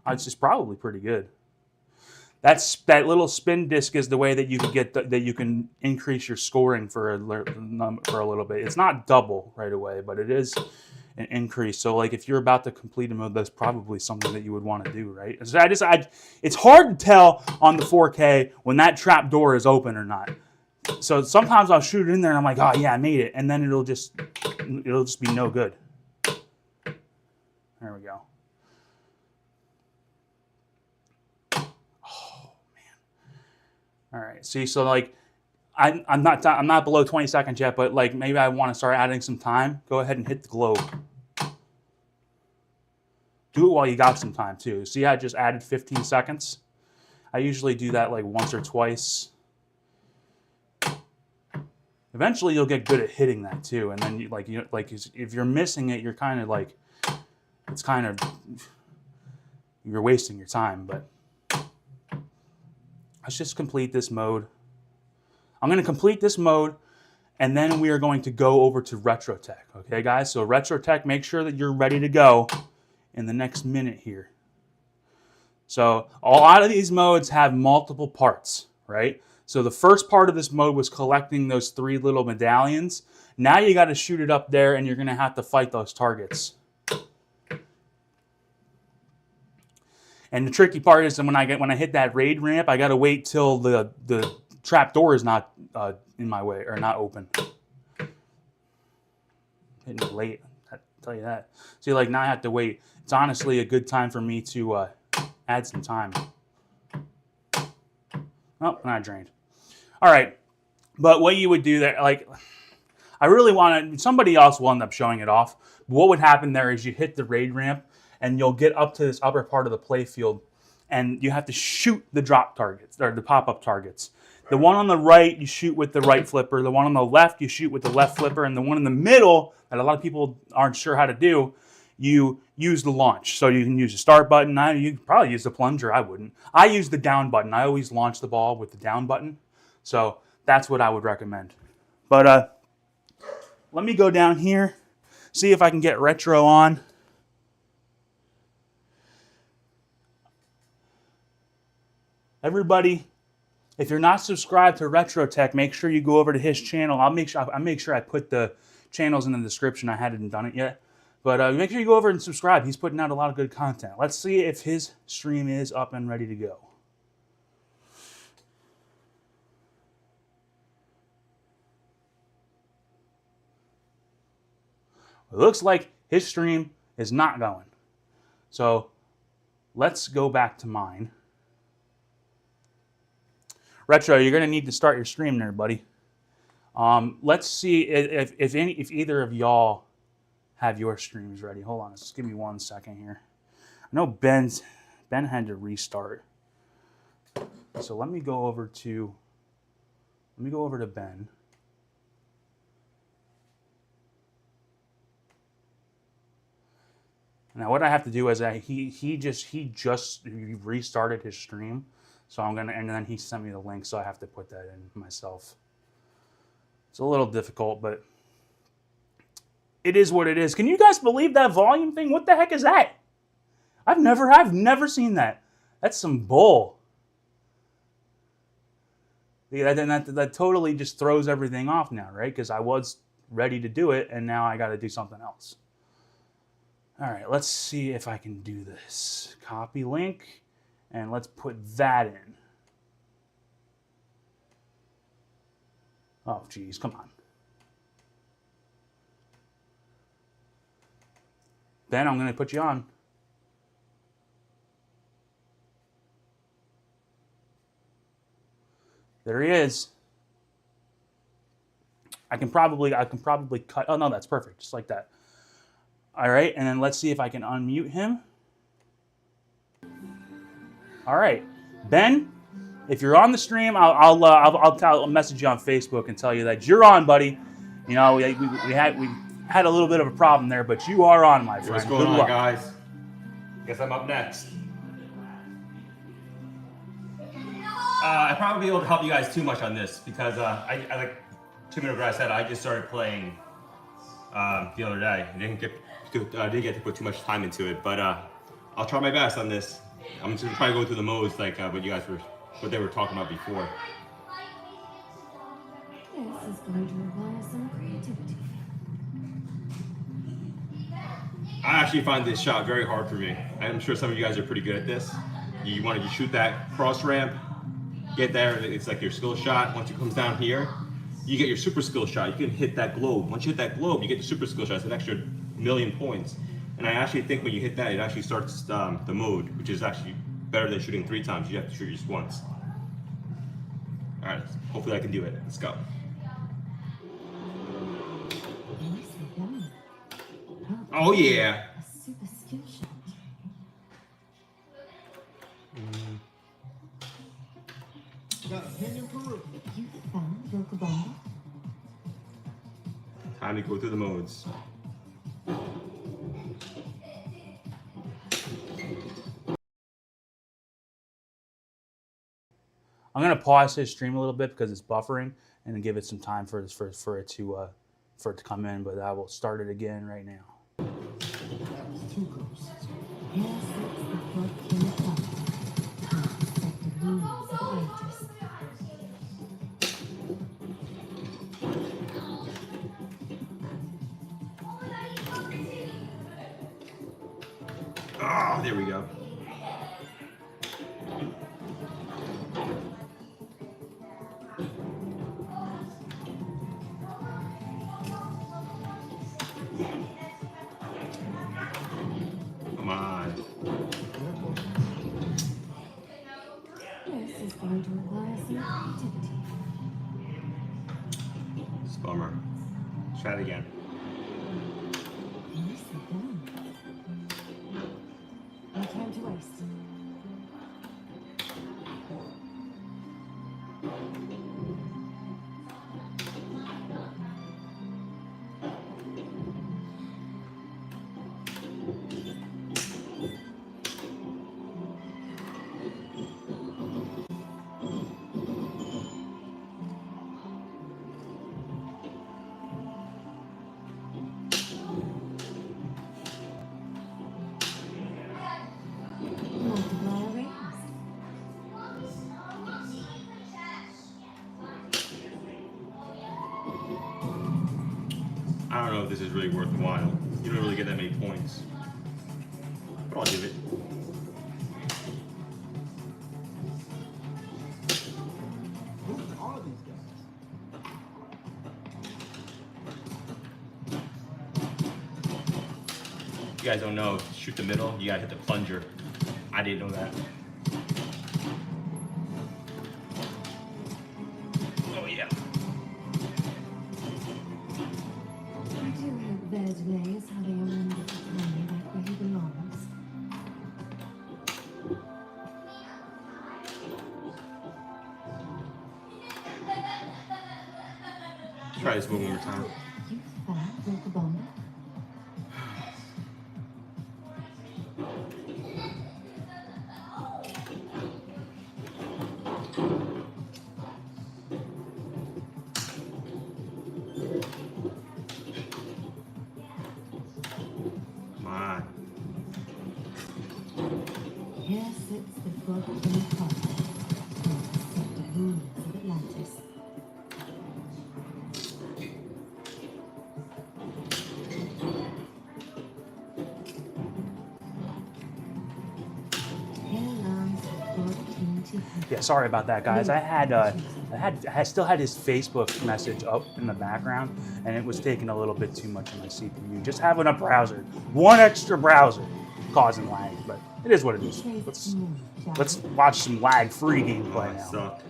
It's just probably pretty good. That little spin disc is the way that you can that you can increase your scoring for a little bit. It's not double right away, but it is an increase. So like if you're about to complete a mode, that's probably something that you would want to do, right? So it's hard to tell on the 4K when that trap door is open or not. So sometimes I'll shoot it in there and I'm like, oh yeah, I made it, and then it'll just be no good. There we go. Oh man. All right. See, so like I'm not below 20 seconds yet, but like maybe I want to start adding some time. Go ahead and hit the globe. Do it while you got some time too. See, I just added 15 seconds. I usually do that like once or twice. Eventually, you'll get good at hitting that too, and then if you're missing it, you're kind of like you're wasting your time. But let's just complete this mode. I'm going to complete this mode, and then we are going to go over to RetroTech. Okay, guys. So RetroTech, make sure that you're ready to go in the next minute here. So a lot of these modes have multiple parts, right? So the first part of this mode was collecting those 3 little medallions. Now you got to shoot it up there, and you're going to have to fight those targets. And the tricky part is that when I hit that raid ramp, I got to wait till the trap door is not in my way or not open. Hitting it late, I'll tell you that. See, like now I have to wait. It's honestly a good time for me to add some time. Oh, not drained. All right, but what you would do there, like, I really want to, somebody else will end up showing it off. What would happen there is you hit the raid ramp, and you'll get up to this upper part of the play field, and you have to shoot the drop targets, or the pop-up targets. The one on the right, you shoot with the right flipper. The one on the left, you shoot with the left flipper. And the one in the middle, that a lot of people aren't sure how to do, you use the launch. So you can use the start button. You can probably use the plunger. I wouldn't. I use the down button. I always launch the ball with the down button. So that's what I would recommend. But let me go down here, see if I can get Retro on. Everybody, if you're not subscribed to RetroTech, make sure you go over to his channel. I'll make sure I put the channels in the description. I hadn't done it yet. But make sure you go over and subscribe. He's putting out a lot of good content. Let's see if his stream is up and ready to go. It looks like his stream is not going. So let's go back to mine. Retro, you're going to need to start your stream there, buddy. Let's see if either of y'all have your streams ready. Hold on, just give me 1 second here. I know Ben had to restart. So let me go over to Ben. Now what I have to do is he just restarted his stream. So and then he sent me the link, so I have to put that in myself. It's a little difficult, but it is what it is. Can you guys believe that volume thing? What the heck is that? I've never seen that. That's some bull. Yeah, that totally just throws everything off now, right? Because I was ready to do it, and now I got to do something else. All right, let's see if I can do this. Copy link, and let's put that in. Oh, geez, come on. Ben, I'm going to put you on. There he is. I can probably cut. Oh no, that's perfect, just like that. All right, and then let's see if I can unmute him. All right, Ben, if you're on the stream, I'll message you on Facebook and tell you that you're on, buddy. You know, we had a little bit of a problem there, but you are on, my friend.
What's going
Good
on,
luck.
guys? Guess I'm up next. I probably won't help you guys too much on this because I like TomatoGrass said, I just started playing the other day. I didn't get to put too much time into it, but I'll try my best on this. I'm just gonna try to go through the modes like what they were talking about before.
This is going to require some creativity.
I actually find this shot very hard for me. I'm sure some of you guys are pretty good at this. You want to shoot that cross ramp, get there, it's like your skill shot. Once it comes down here, you get your super skill shot. You can hit that globe. Once you hit that globe, you get the super skill shot. It's an extra 1,000,000 points. And I actually think when you hit that, it actually starts the mode, which is actually better than shooting 3 times. You have to shoot just once. All right, hopefully I can do it. Let's go. Oh yeah.
A super skill shot. You found Rokabomba?
Time to go through the modes.
I'm gonna pause his stream a little bit because it's buffering, and then give it some time for it to come in. But I will start it again right now.
Two ghosts. Here sits the blood king clock. Time set the rules of Atlantis.
Ah, there we go. Come on.
This is going to require some creativity.
It's a bummer. Try it again.
Nicely done. No time to waste. Multiplier rings.
I don't know if this is really worthwhile. You don't really get that many points. But I'll give it.
Who are these guys?
you guys don't know, shoot the middle, you gotta hit the plunger. I didn't know that. Oh yeah.
I do hope Verdley is having a wonderful time back where he belongs.
Try this one more time.
You fat Walker Bomber.
Come on.
Here sits the forgotten prophet, the rulers of Atlantis. Here lies the forgotten Tifa.
Yeah, sorry about that, guys. I still had his Facebook message up in the background, and it was taking a little bit too much of my CPU. Just having a browser, one extra browser, causing lag, but it is what it is. Let's watch some lag-free gameplay now.
Sucked.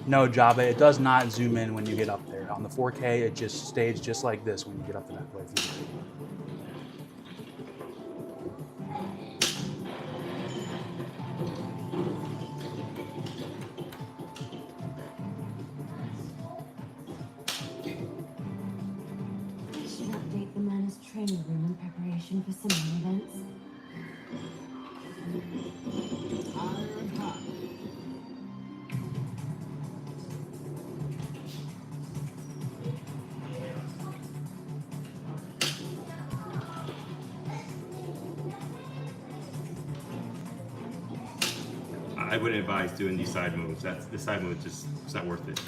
No, Java, it does not zoom in when you get up there. On the 4K, it just stays just like this when you get up to that playthrough.
I should update the Manus training room in preparation for similar events.
Iron hot.
I wouldn't advise doing these side moves. The side move just it's not worth it.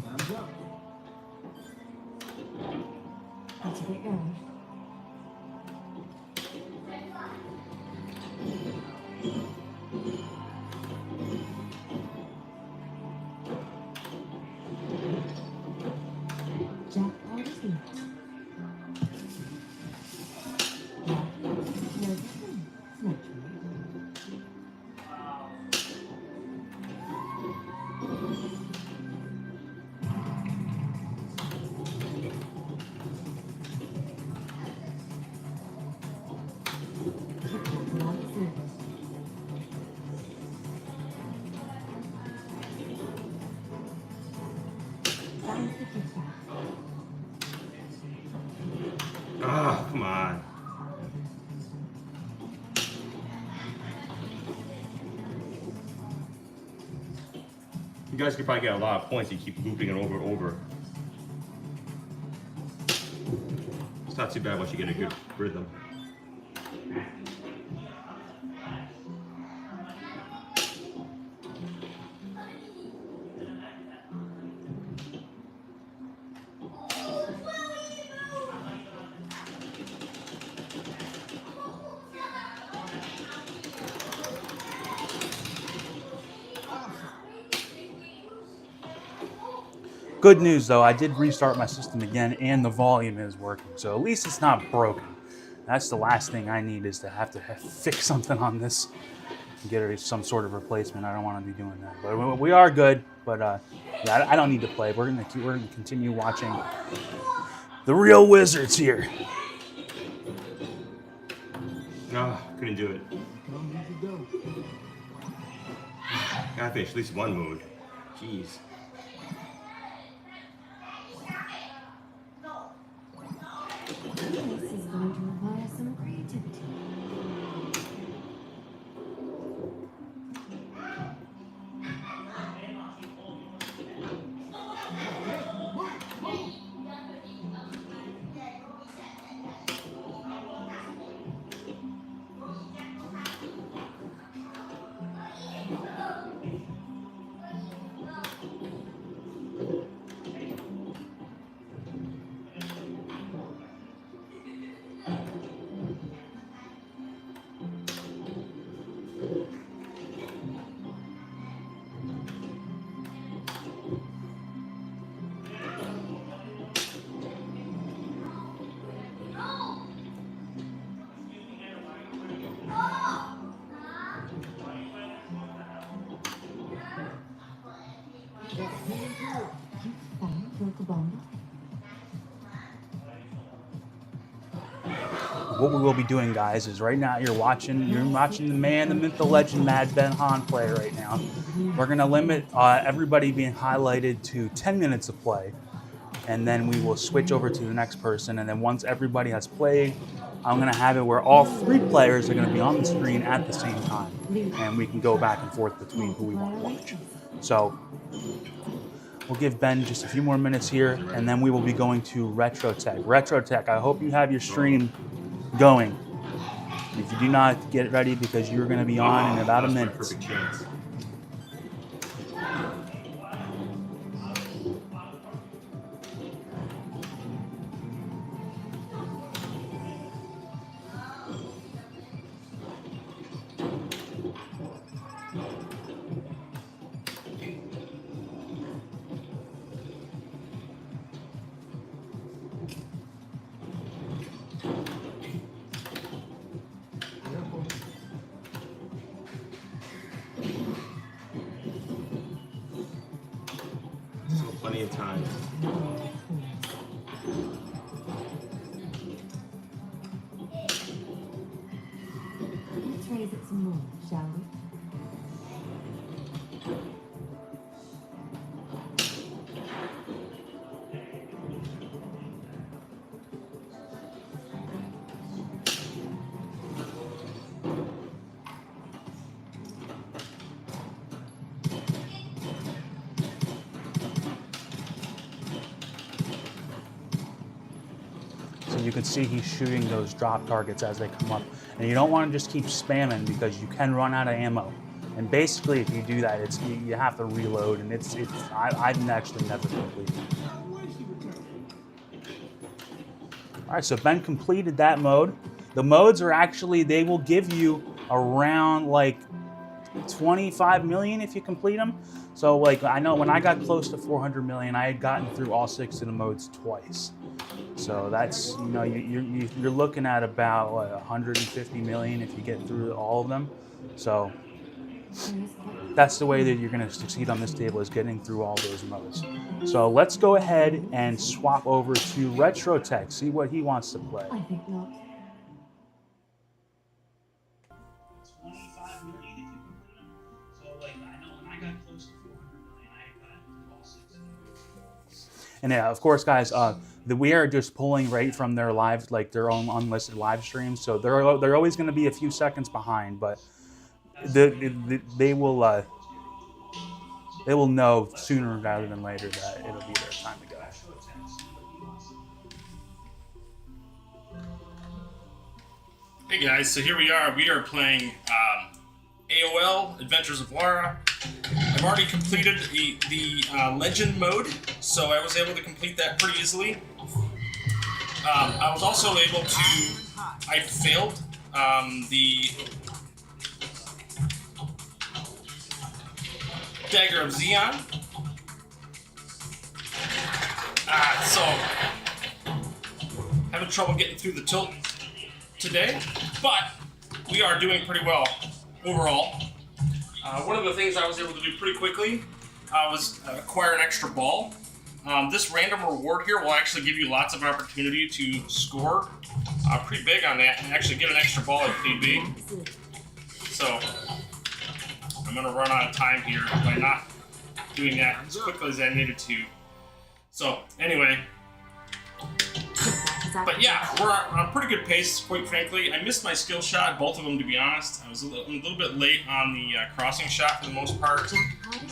Time's up.
Let's get going. Jackpot is lit. Yeah, no different, naturally.
Ah, come on. You guys could probably get a lot of points if you keep looping it over and over. It's not too bad once you get a good rhythm.
Good news though, I did restart my system again and the volume is working. So at least it's not broken. That's the last thing I need, is to have to fix something on this and get some sort of replacement. I don't want to be doing that. But we are good. But yeah, I don't need to play. We're gonna continue watching the real wizards here.
No, couldn't do it.
Come easy go.
Gotta finish at least one mode. Jeez.
This is going to
What we will be doing, guys, is right now you're watching the man, the myth, the legend, MadBenHan play right now. We're gonna limit everybody being highlighted to 10 minutes of play, and then we will switch over to the next person. And then once everybody has played, I'm gonna have it where all 3 players are gonna be on the screen at the same time, and we can go back and forth between who we want to watch. So we'll give Ben just a few more minutes here, and then we will be going to RetroTech. RetroTech, I hope you have your stream going. If you do not, get it ready because you're going to be on in about a minute.
Perfect chance. Still plenty of time.
Let's raise it some more, shall we?
So you can see he's shooting those drop targets as they come up. And you don't want to just keep spamming because you can run out of ammo. And basically, if you do that, you have to reload, and I've actually never completed it. All right, so Ben completed that mode. The modes are actually, they will give you around like 25 million if you complete them. So like, I know when I got close to 400 million, I had gotten through all 6 of the modes twice. So that's, you know, you're looking at about 150 million if you get through all of them. So that's the way that you're going to succeed on this table, is getting through all those modes. So let's go ahead and swap over to RetroTech, see what he wants to play.
I think not.
And yeah, of course, guys, we are just pulling right from their live, like their own unlisted live streams. So they're always going to be a few seconds behind, but they will know sooner rather than later that it'll be their time to go.
Hey guys, so here we are. We are playing AOL Adventures of Lara. I've already completed the legend mode, so I was able to complete that pretty easily. I was also able to. I failed the Dagger of Xeon. So having trouble getting through the tilt today, but we are doing pretty well overall. One of the things I was able to do pretty quickly was acquire an extra ball. This random reward here will actually give you lots of opportunity to score pretty big on that and actually get an extra ball if need be. So I'm going to run out of time here by not doing that as quickly as I needed to. So anyway, but yeah, we're on a pretty good pace, quite frankly. I missed my skill shot, both of them, to be honest. I was a little bit late on the crossing shot for the most part,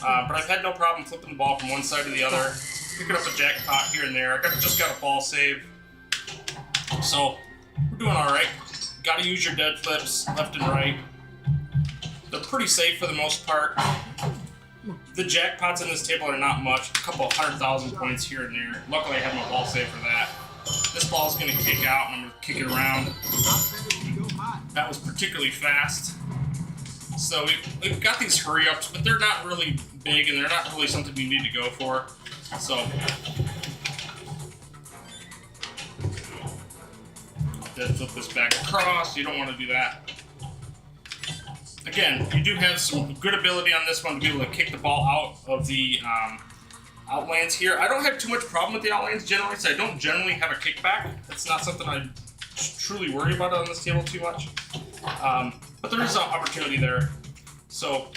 but I've had no problem flipping the ball from one side to the other, picking up a jackpot here and there. I just got a ball save, so we're doing all right. Got to use your dead flips left and right. They're pretty safe for the most part. The jackpots in this table are not much, a couple 100,000 points here and there. Luckily, I have my ball save for that. This ball's going to kick out, and I'm going to kick it around. That was particularly fast. So we've got these hurry-ups, but they're not really big, and they're not really something you need to go for. So then flip this back across. You don't want to do that. Again, you do have some good ability on this one to be able to kick the ball out of the outlands here. I don't have too much problem with the outlands generally, so I don't generally have a kickback. It's not something I truly worry about on this table too much. But there is some opportunity there. So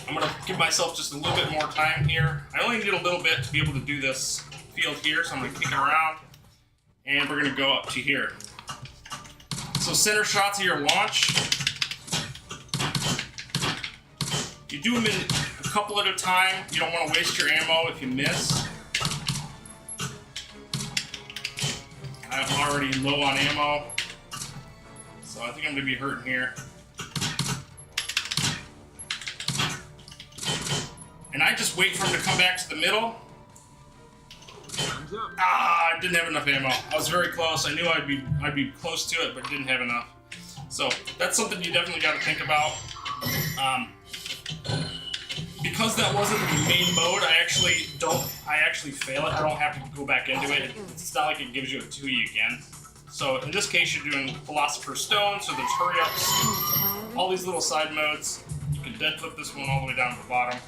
I'm going to give myself just a little bit more time here. I only need a little bit to be able to do this field here, so I'm going to kick it around. And we're going to go up to here. So center shots of your launch. You do them in a couple at a time. You don't want to waste your ammo if you miss. I'm already low on ammo, so I think I'm going to be hurting here. And I just wait for him to come back to the middle. I didn't have enough ammo. I was very close. I knew I'd be close to it, but didn't have enough. So that's something you definitely got to think about. Because that wasn't the main mode, I actually fail it. I don't have to go back into it. It's not like it gives you a 2E again. So in this case, you're doing Philosopher's Stone, so there's hurry ups, all these little side modes. You can dead flip this one all the way down to the bottom.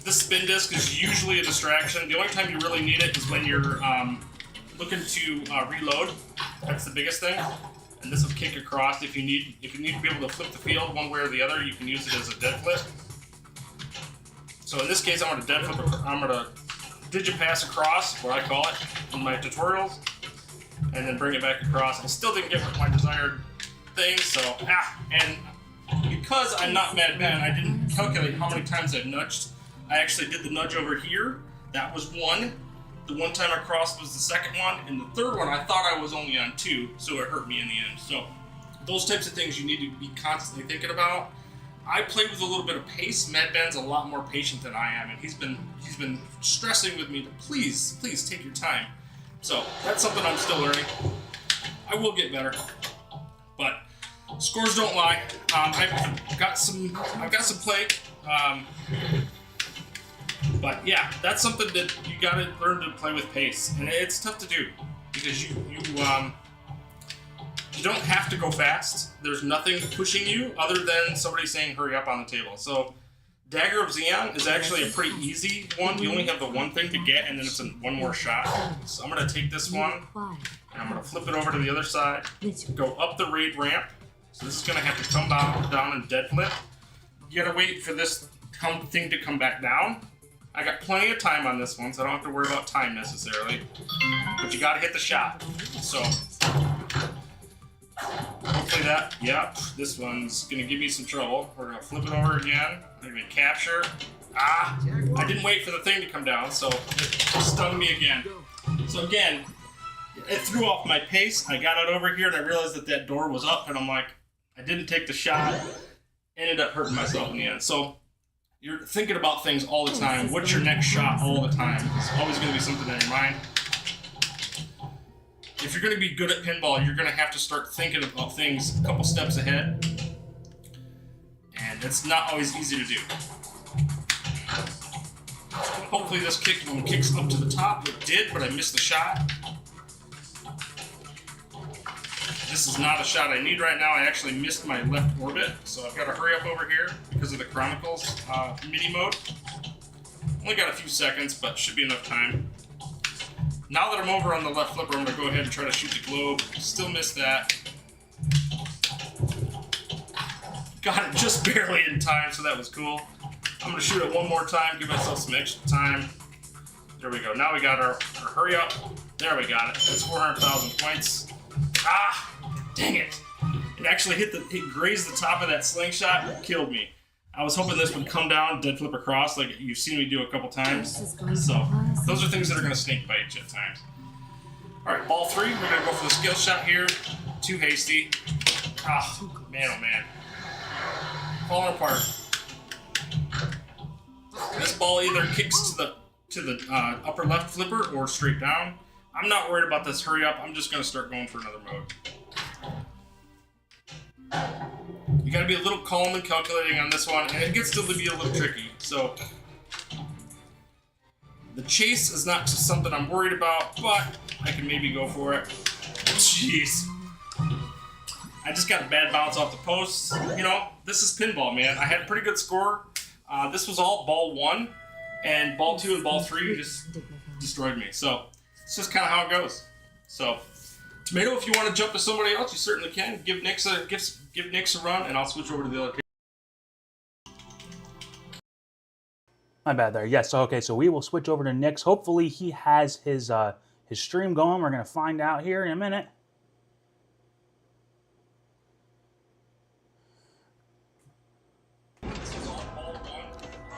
This spin disc is usually a distraction. The only time you really need it is when you're looking to reload. That's the biggest thing. And this will kick across. If you need to be able to flip the field one way or the other, you can use it as a dead flip. So in this case, I'm going to dead flip. I'm going to digipass across, what I call it in my tutorials, and then bring it back across. I still didn't get my desired thing, so and because I'm not MadBen, I didn't calculate how many times I've nudged. I actually did the nudge over here. That was one. The one time I crossed was the second one, and the third one I thought I was only on 2, so it hurt me in the end. So those types of things you need to be constantly thinking about. I played with a little bit of pace. MadBen's a lot more patient than I am, and he's been stressing with me to please take your time. So that's something I'm still learning. I will get better, but scores don't lie. I've got some play. But yeah, that's something that you gotta learn to play with pace, and it's tough to do because you don't have to go fast. There's nothing pushing you other than somebody saying hurry up on the table. So Dagger of Xeon is actually a pretty easy one. You only have the one thing to get, and then it's one more shot. So I'm gonna take this one and I'm gonna flip it over to the other side, go up the raid ramp. So this is gonna have to come down and dead flip. You gotta wait for this thing to come back down. I got plenty of time on this one, so I don't have to worry about time necessarily. But you gotta hit the shot. So hopefully this one's gonna give me some trouble. We're gonna flip it over again. I'm gonna capture. I didn't wait for the thing to come down, so it stung me again. So again, it threw off my pace. I got it over here and I realized that door was up, and I'm like, I didn't take the shot. Ended up hurting myself in the end. So you're thinking about things all the time. What's your next shot all the time? It's always going to be something in your mind. If you're going to be good at pinball, you're going to have to start thinking about things a couple steps ahead. And it's not always easy to do. Hopefully this one kicks up to the top. It did, but I missed the shot. This is not a shot I need right now. I actually missed my left orbit, so I've got to hurry up over here because of the Chronicles mini mode. Only got a few seconds, but should be enough time. Now that I'm over on the left flipper, I'm going to go ahead and try to shoot the globe. Still missed that. Got it just barely in time, so that was cool. I'm going to shoot it one more time, give myself some extra time. There we go. Now we got our hurry up. There we got it. That's 400,000 points. Dang it! It actually it grazed the top of that slingshot and killed me. I was hoping this would come down, dead flip across, like you've seen me do a couple times. So those are things that are going to snake bite you at times. Alright, ball 3, we're going to go for the skill shot here. Too hasty. Man oh man. Falling apart. This ball either kicks to the upper left flipper or straight down. I'm not worried about this hurry up. I'm just going to start going for another mode. You got to be a little calm and calculating on this one, and it gets to be a little tricky. So the chase is not just something I'm worried about, but I can maybe go for it. Jeez. I just got a bad bounce off the post. You know, this is pinball, man. I had a pretty good score. This was all ball 1, and ball 2 and ball 3 just destroyed me. So it's just kind of how it goes. So Tomato, if you want to jump to somebody else, you certainly can. Give Nix a run, and I'll switch over to the other table.
My bad there. Yes. Okay. So we will switch over to Nix. Hopefully he has his stream going. We're gonna find out here in a minute.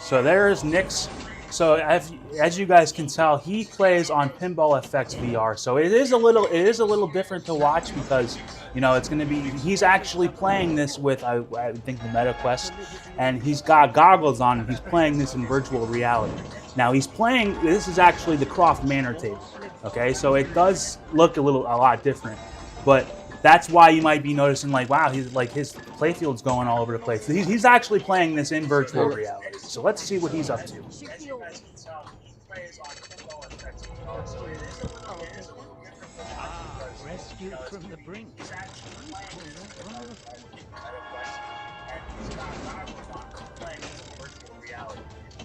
So there's Nix. So as you guys can tell, he plays on Pinball FX VR. So it is a little different to watch because, you know, it's going to be, he's actually playing this with I think the MetaQuest, and he's got goggles on and he's playing this in virtual reality. Now he's playing, this is actually the Croft Manor table. Okay, so it does look a lot different, but that's why you might be noticing, like, wow, he's like, his playfield's going all over the place. He's actually playing this in virtual reality. So let's see what he's up to.
Rescued from the brink.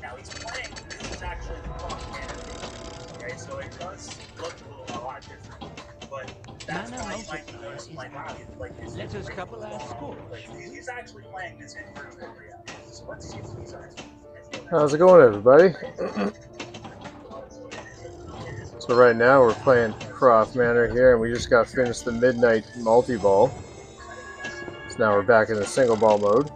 Now he's playing, this is actually the Croft Manor table. Okay, so it does look a lot different. But that's why you might be noticing, like, wow,
let us couple our scores.
He's actually playing this in virtual reality. So let's see what he's actually.
How's it going, everybody? So right now we're playing Croft Manor here, and we just got finished the midnight multi-ball. So now we're back in the single ball mode.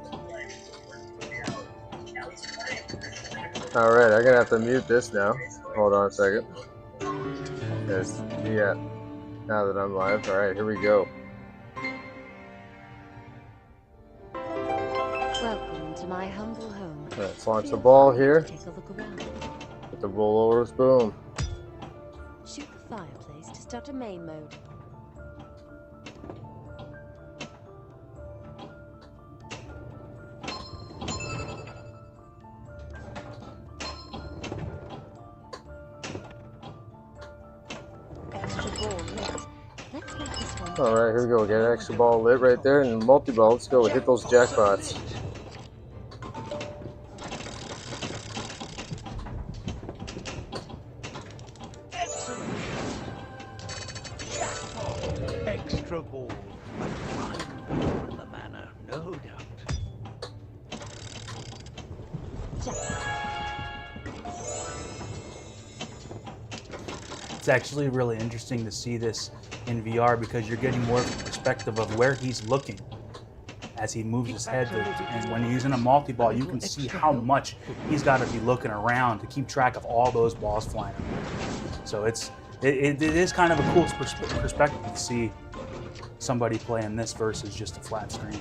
Alright, I'm gonna have to mute this now. Hold on a second. Yeah, now that I'm live. Alright, here we go.
Welcome to my humble home.
Let's launch the ball here. Put the rollovers, boom.
Shoot the fireplace to start a main mode. Extra ball lit. Let's make this one.
Alright, here we go. Get an extra ball lit right there, and multi-ball. Let's go. Hit those jackpots.
Extra ball. A fine ball in the manor, no doubt.
It's actually really interesting to see this in VR because you're getting more of a perspective of where he's looking as he moves his head. And when he's in a multi-ball, you can see how much he's got to be looking around to keep track of all those balls flying around. So it is kind of a cool perspective to see somebody playing this versus just a flat screen.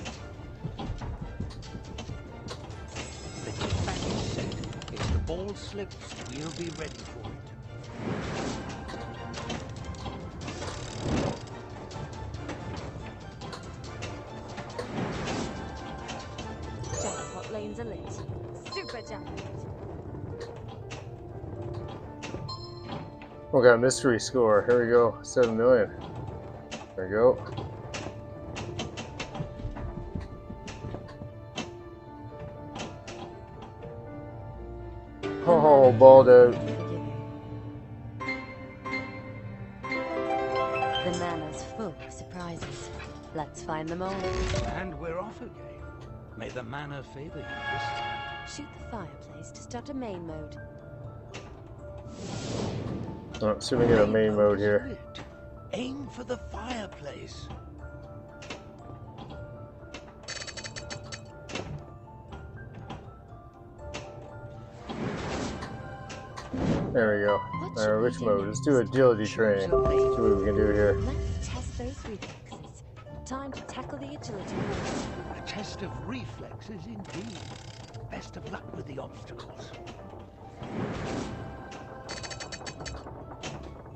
The kickback is set. If the ball slips, we'll be ready for it.
Jackpot lanes are lit. Super jackpot.
We got a mystery score. Here we go. 7 million. There we go. Oh, balled out.
The manor's full of surprises. Let's find them all.
And we're off again. May the manor favor you this time.
Shoot the fireplace to start a main mode.
Oh, see if we can get a main mode here.
Aim for the fireplace.
There we go. Alright, which mode? Let's do agility training. See what we can do here.
Let's test those reflexes. Time to tackle the agility course.
A test of reflexes indeed. Best of luck with the obstacles.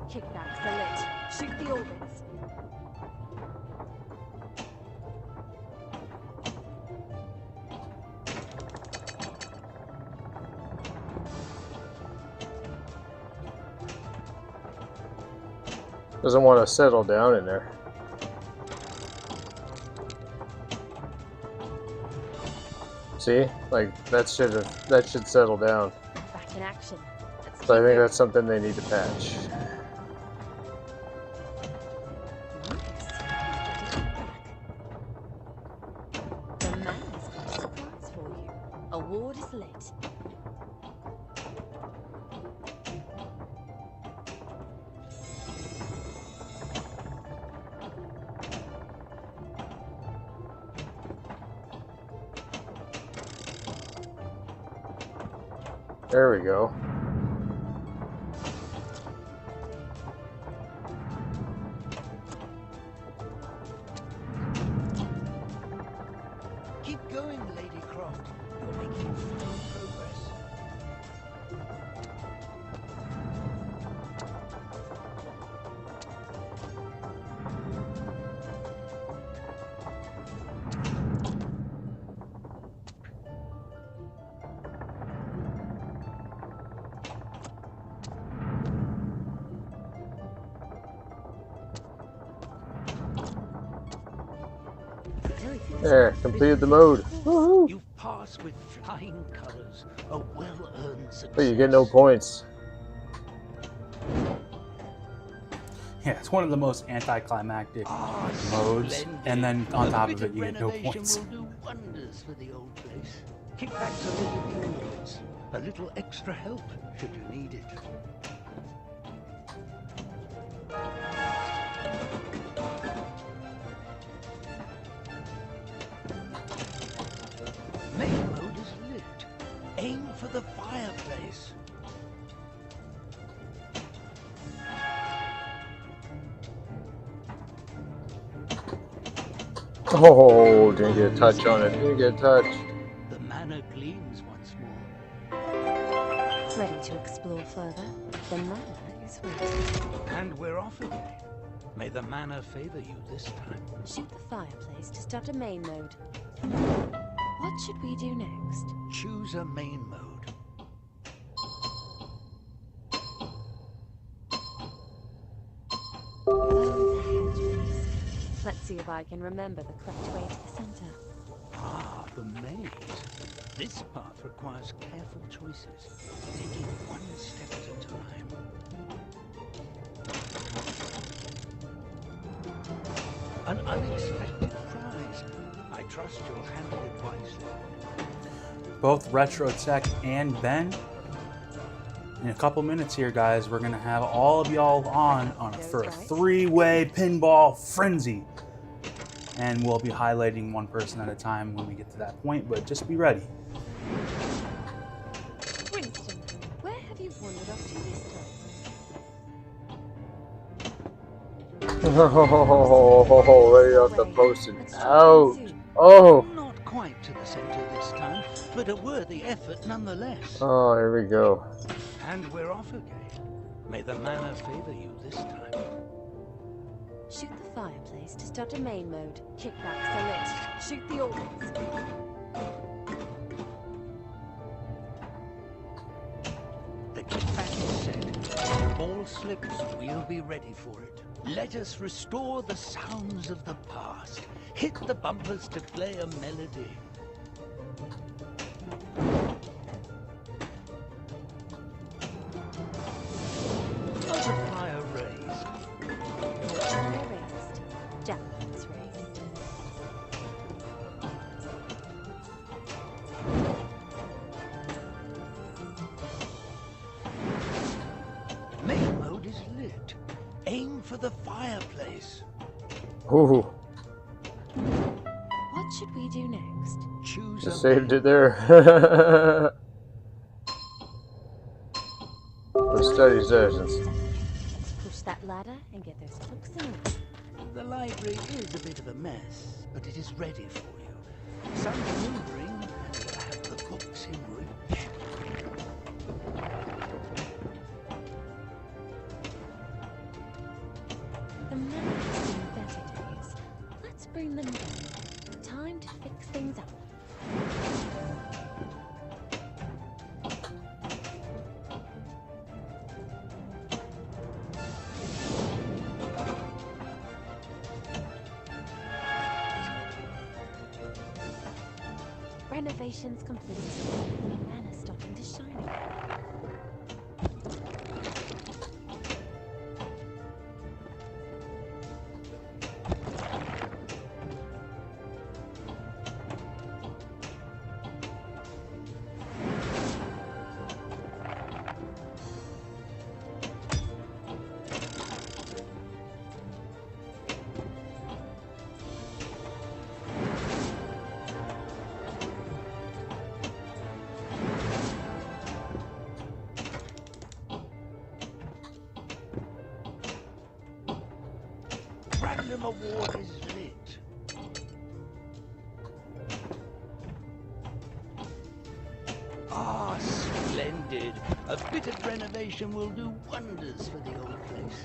Kickbacks are lit. Shoot the orbits.
Doesn't want to settle down in there. See, like that should settle down.
Back in action. Let's
So I
keep
think
it.
that's something they need to patch.
The man has got a surprise for you. Award is lit.
There we go.
Keep going, Lady Croft. You're making fine progress.
There, completed the mode. Woohoo!
You've passed with flying colors. A well-earned success.
But you get no points.
Yeah, it's one of the most anticlimactic
Ah,
modes,
splendid.
and then on top of
bit
it, you get no
renovation
points.
will do wonders for the old place. Kickbacks a little towards. A little extra help should you need it. Main mode is lit. Aim for the fireplace.
Oh, didn't get a touch on it. Didn't get a touch.
The manor gleams once more.
Ready to explore further? The manor is waiting.
And we're off again. May the manor favor you this time.
Shoot the fireplace to start a main mode. What should we do next?
Choose a main mode.
Oh, the hedge. Let's see if I can remember the correct way to the center.
Ah, the maze. This path requires careful choices, taking one step at a time. An unexpected prize. I trust you'll handle it wisely.
Both RetroTech and Ben. In a couple minutes here, guys, we're gonna have all of y'all on for a three-way pinball frenzy, and we'll be highlighting one person at a time when we get to that point. But just be ready.
Winston, where have you wandered off to this time?
Oh, right off the post and out. Oh,
Not quite to the center this time, but a worthy effort nonetheless.
oh, here we go.
And we're off again. May the manor favor you this time.
Shoot the fireplace to start a main mode. Kickbacks are lit. Shoot the organs.
The kickback is set. Ball slips, we'll be ready for it. Let us restore the sounds of the past. Hit the bumpers to play a melody. Multiplier raised.
Multiplier raised. Javelins raised.
Main mode is lit. Aim for the fireplace.
Ooh,
What should we do next?
Choose
just
a
saved it there. For study sessions.
Let's push that ladder and get those books in order.
The library is a bit of a mess, but it is ready for you. Some maneuvering, and you'll have the books in reach.
The manor has seen better days. Let's bring them down. Time to fix things up. Renovations complete. The manor starting to shine.
Random award is lit. Ah, splendid. A bit of renovation will do wonders for the old place.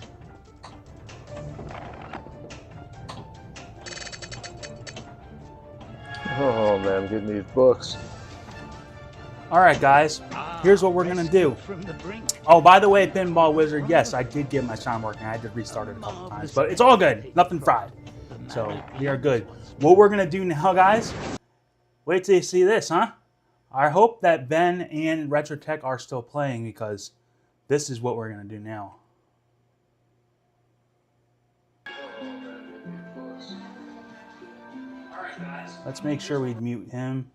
Oh man, I'm getting these books.
All right, guys. Here's what we're gonna do.
From the brink.
Oh, by the way, Pinball Wizard, yes, I did get my sound working. I had to restart it a couple times, but it's all good. Nothing fried. So we are good. What we're gonna do now, guys, wait till you see this, huh? I hope that Ben and RetroTech are still playing because this is what we're gonna do now. All right, guys. Let's make sure we mute him.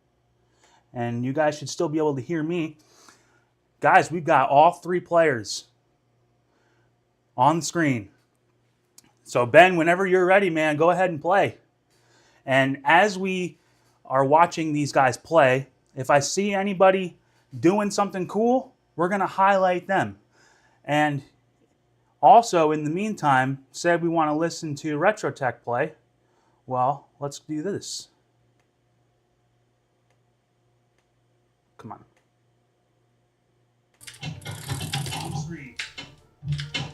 And you guys should still be able to hear me. Guys, we've got all three players on the screen. So Ben, whenever you're ready, man, go ahead and play. And as we are watching these guys play, if I see anybody doing something cool, we're going to highlight them. And also, in the meantime, say we want to listen to RetroTech play. Well, let's do this. Come on. Screen.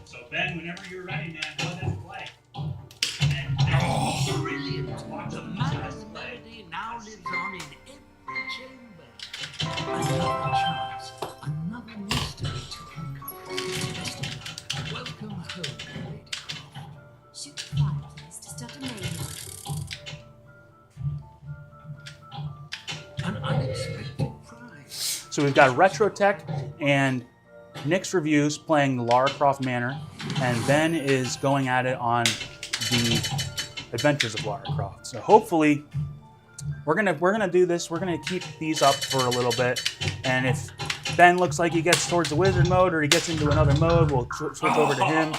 So Ben, whenever you're ready, man, go ahead and play. And
Brilliant. The man's melody now lives on in every chamber.
Another chance, another mystery to uncover. Welcome home, Lady Croft.
Shoot the fireplace to start a maiden.
An unexpected prize.
so we've got RetroTech and NixReviews playing the Lara Croft Manor, and Ben is going at it on the Adventures of Lara Croft. So hopefully we're gonna do this. We're gonna keep these up for a little bit, and if Ben looks like he gets towards the wizard mode or he gets into another mode, we'll switch over to him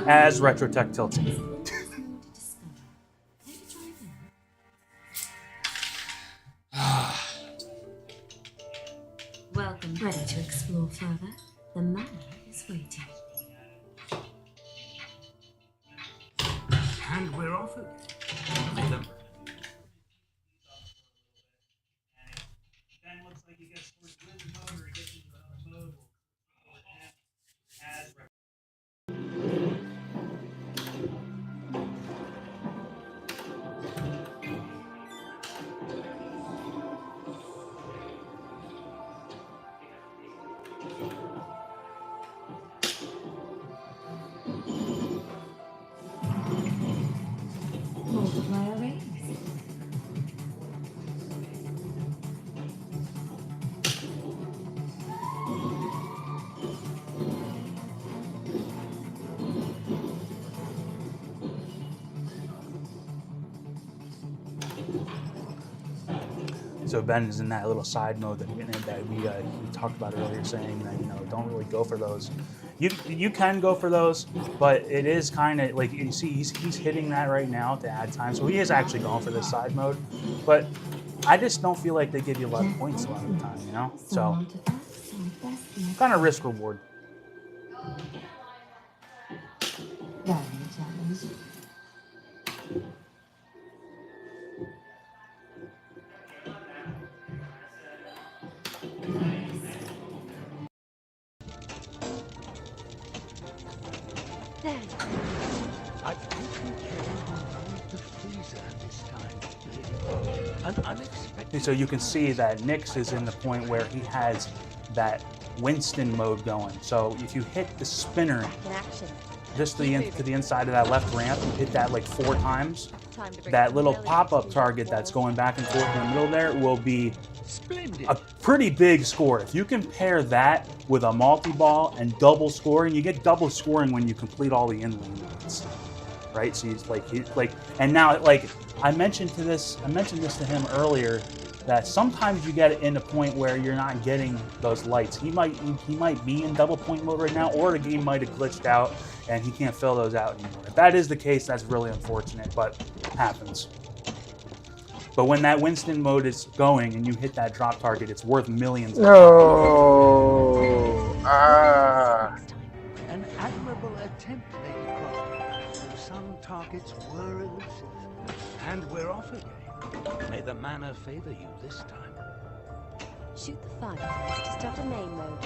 as RetroTech tilts it.
Welcome. Ready to explore further? The manor is waiting.
And we're off again.
Ben looks like he gets towards the wizard mode or he gets into another mode, we'll go to him as
Multiplier raise.
So Ben is in that little side mode that we talked about earlier, saying that don't really go for those. You can go for those, but it is kind of like you see he's hitting that right now to add time, so he is actually going for this side mode. But I just don't feel like they give you a lot of points a lot of the time, So kind of risk reward.
I didn't carry the freezer this time. An unexpected.
So you can see that Nix is in the point where he has that Winston mode going. So if you hit the spinner
In action.
just to the inside of that left ramp, you hit that like 4 times, that little pop-up target that's going back and forth in the middle there will be
Splendid.
a pretty big score. If you compare that with a multi-ball and double scoring, you get double scoring when you complete all the inlane modes, right? So he's like, and now like I mentioned this to him earlier, that sometimes you get in a point where you're not getting those lights. He might be in double point mode right now, or the game might have glitched out and he can't fill those out anymore. If that is the case, that's really unfortunate, but happens. But when that Winston mode is going and you hit that drop target, it's worth millions.
No. Ah.
An admirable attempt, Lady Croft. Some targets were elusive. And we're off again. May the manner favor you this time.
Shoot the fire to start a main mode.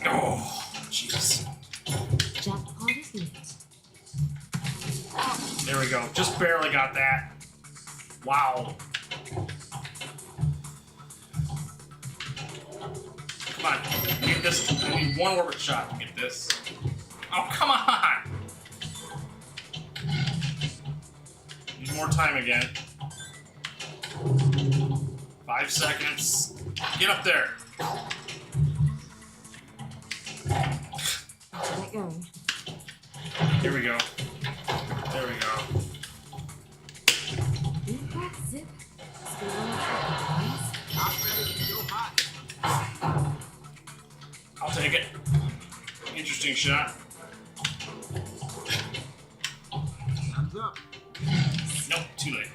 Oh, jeez.
Jackpot is lit.
There we go. Just barely got that. Wow. Come on. Get this. I need one orbit shot to get this. Oh, come on. Need more time again. 5 seconds. Get up there.
Get going.
Here we go. There we go.
Deep breath, zip. Stay on the
I'll take it. Interesting shot.
Hands up.
Nope, too late.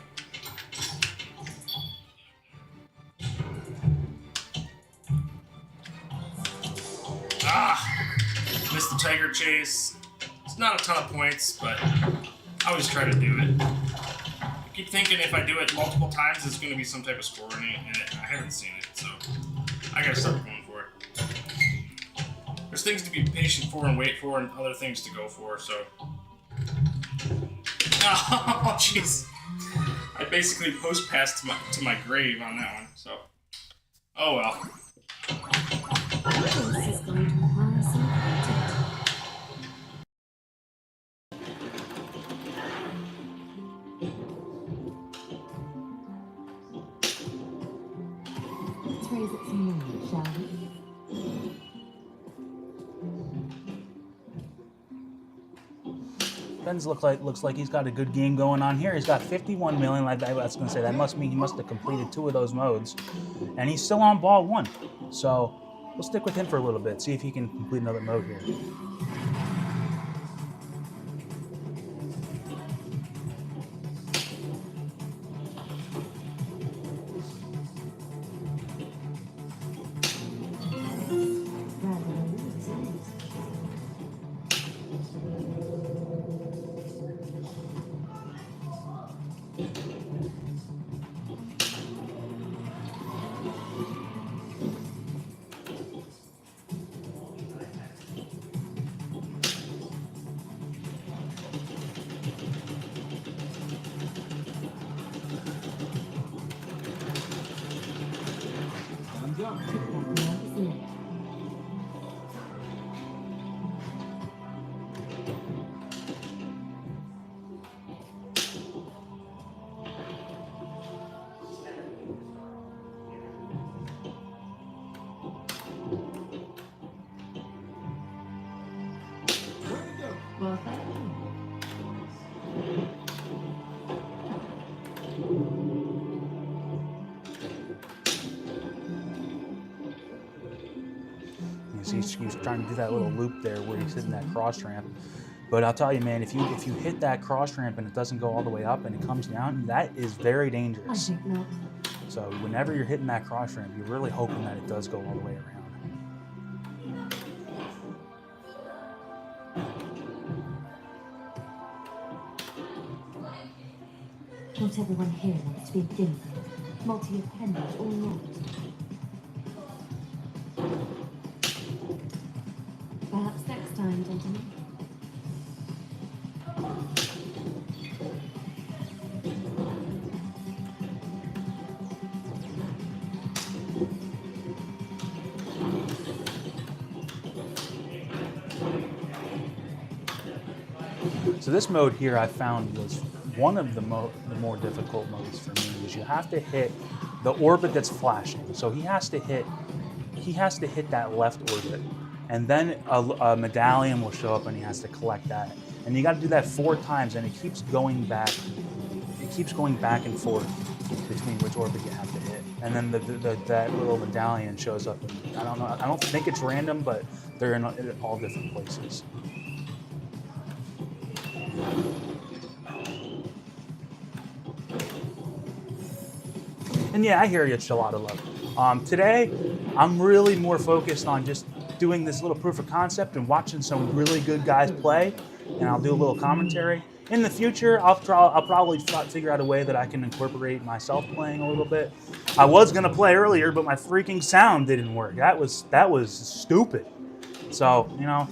Ah! Missed the tiger chase. It's not a ton of points, but I always try to do it. I keep thinking if I do it multiple times, there's going to be some type of score in it, and I haven't seen it, so I gotta start going for it. There's things to be patient for and wait for, and other things to go for, so. Oh, jeez. I basically post-passed to my grave on that one, so. Oh well.
This is going to require some content. Let's raise it some more, shall we?
Ben's looks like he's got a good game going on here. He's got 51 million. I was going to say that must mean he must have completed 2 of those modes, and he's still on ball 1. So we'll stick with him for a little bit, see if he can complete another mode here.
Hands up.
Well, thank you.
He's trying to do that little loop there where he's hitting that cross ramp. But I'll tell you, man, if you hit that cross ramp and it doesn't go all the way up and it comes down, that is very
I
dangerous.
think not.
So whenever you're hitting that cross ramp, you're really hoping that it does go all the way around.
Not everyone here wants to be a gimp, multi-appendage or not. Perhaps next time, gentlemen.
So this mode here I found was one of the more difficult modes for me. Is you have to hit the orbit that's flashing. So he has to hit that left orbit, and then a medallion will show up, and he has to collect that. And you got to do that 4 times, and it keeps going back. It keeps going back and forth between which orbit you have to hit. And then that little medallion shows up. I don't know. I don't think it's random, but they're in all different places. And yeah, I hear you, Chilada Love. Today, I'm really more focused on just doing this little proof of concept and watching some really good guys play, and I'll do a little commentary. In the future, I'll probably figure out a way that I can incorporate myself playing a little bit. I was gonna play earlier, but my freaking sound didn't work. That was stupid. So, you know,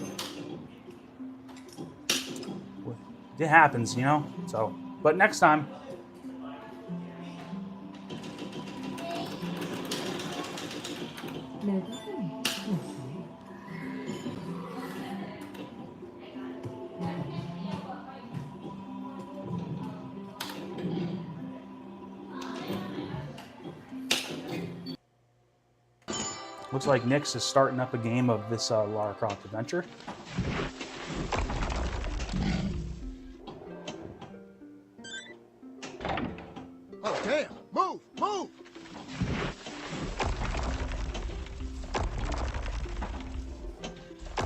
it happens, you know. So, but next time.
No problem.
Looks like Nix is starting up a game of this Lara Croft adventure.
Oh, damn. Move, move.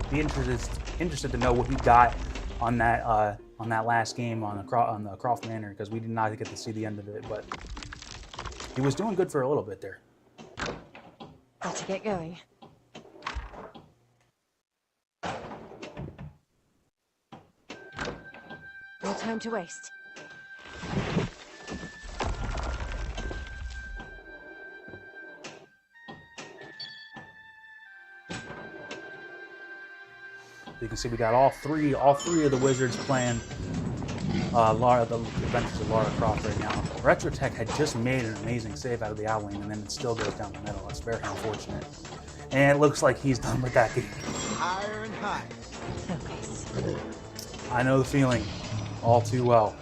Be interested to know what he got on that last game on the Croft Manor, because we did not get to see the end of it, but he was doing good for a little bit there.
Better get going. No time to waste.
You can see we got all three of the wizards playing the Adventures of Lara Croft right now. RetroTech had just made an amazing save out of the Owling, and then it still goes down the middle. It's very unfortunate. And it looks like he's done with that game.
Higher and higher.
Focus.
I know the feeling all too well.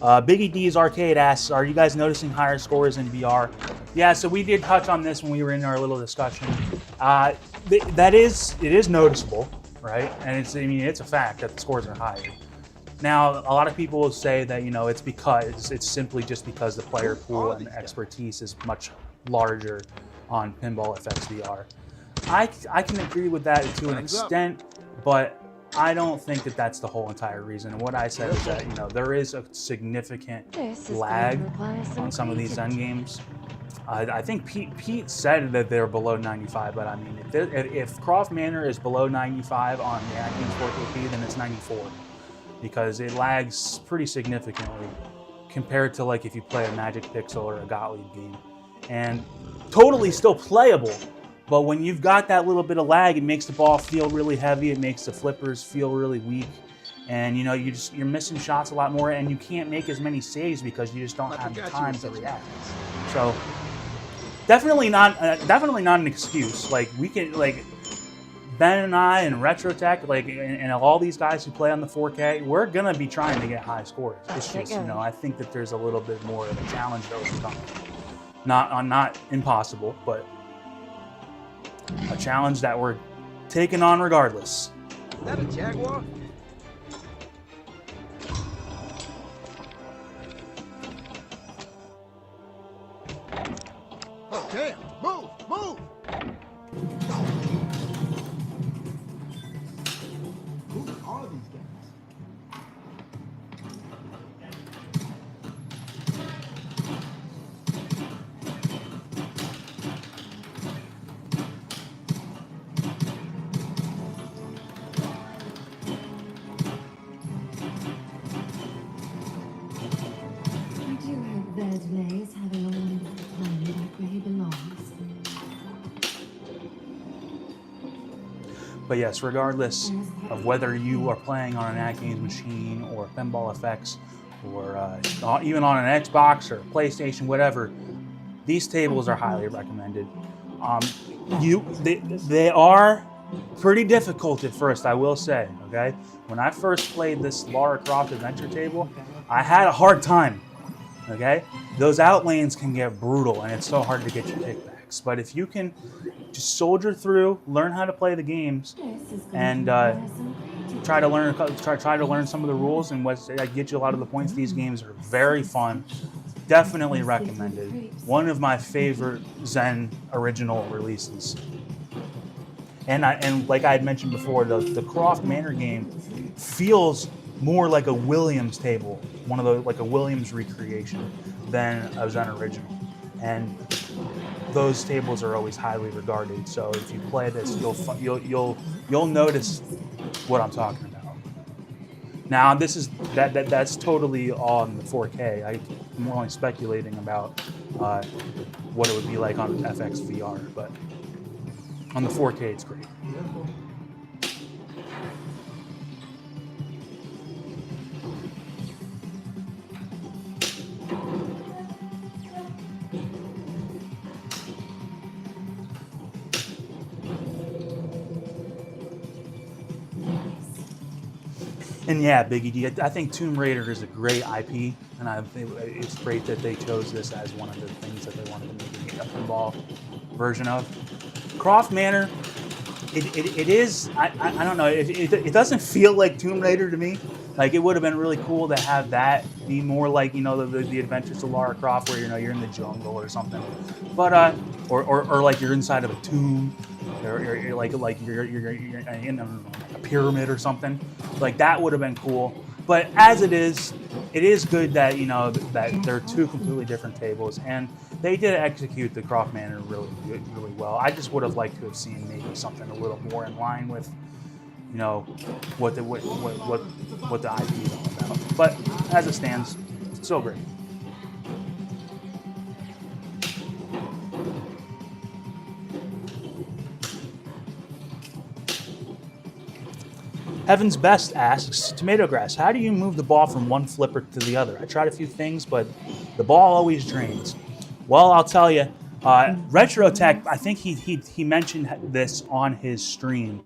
Biggie D's Arcade asks, are you guys noticing higher scores in VR? Yeah, so we did touch on this when we were in our little discussion. It is noticeable, right? And it's a fact that the scores are higher. Now, a lot of people will say that, you know, it's simply just because the player pool and expertise is much larger on Pinball FX VR. I can agree with that to an extent, but I don't think that that's the whole entire reason. And what I said is that, you know, there is a significant lag on some of these Zen games. I think Pete said that they're below 95, but I mean, if Croft Manor is below 95 on the Atkins 4KP, then it's 94, because it lags pretty significantly compared to like if you play a Magic Pixel or a Gottlieb game. And totally still playable, but when you've got that little bit of lag, it makes the ball feel really heavy, it makes the flippers feel really weak, and you know, you're missing shots a lot more, and you can't make as many saves because you just don't have the time to react. So definitely not an excuse. Like, we can, like, Ben and I and RetroTech, like, and all these guys who play on the 4K, we're gonna be trying to get high scores. It's just, you know, I think that there's a little bit more of a challenge to overcome. Not impossible, but a challenge that we're taking on regardless.
Is that a Jaguar? Oh, damn. Move, move. Who are these guys?
delay is having a wonderful time back where he belongs.
But yes, regardless of whether you are playing on an At Games machine or Pinball FX or even on an Xbox or PlayStation, whatever, these tables are highly recommended. They are pretty difficult at first, I will say, okay? When I first played this Lara Croft adventure table, I had a hard time, okay? Those outlanes can get brutal and it's so hard to get your kickbacks. But if you can just soldier through, learn how to play the games, and try to learn some of the rules and what get you a lot of the points, these games are very fun. Definitely recommended. One of my favorite Zen original releases. And like I had mentioned before, the Croft Manor game feels more like a Williams table, like a Williams recreation than a Zen original. And those tables are always highly regarded. So if you play this, you'll notice what I'm talking about. Now that's totally on the 4K. I'm only speculating about what it would be like on FX VR, but on the 4K it's great. And yeah, Biggie D, I think Tomb Raider is a great IP, and it's great that they chose this as one of the things that they wanted to make a pinball version of. Croft Manor, it is, I don't know, it doesn't feel like Tomb Raider to me. Like, it would have been really cool to have that be more like, you know, the Adventures of Lara Croft, where, you know, you're in the jungle or something. But, or like you're inside of a tomb, or you're you're in a pyramid or something. Like, that would have been cool. But as it is good that, you know, that they're two completely different tables, and they did execute the Croft Manor really well. I just would have liked to have seen maybe something a little more in line with, you know, what the IP is all about. But as it stands, it's so great. Heaven's Best asks, TomatoGrass, how do you move the ball from one flipper to the other? I tried a few things, but the ball always drains. Well, I'll tell you, RetroTech, I think he mentioned this on his stream,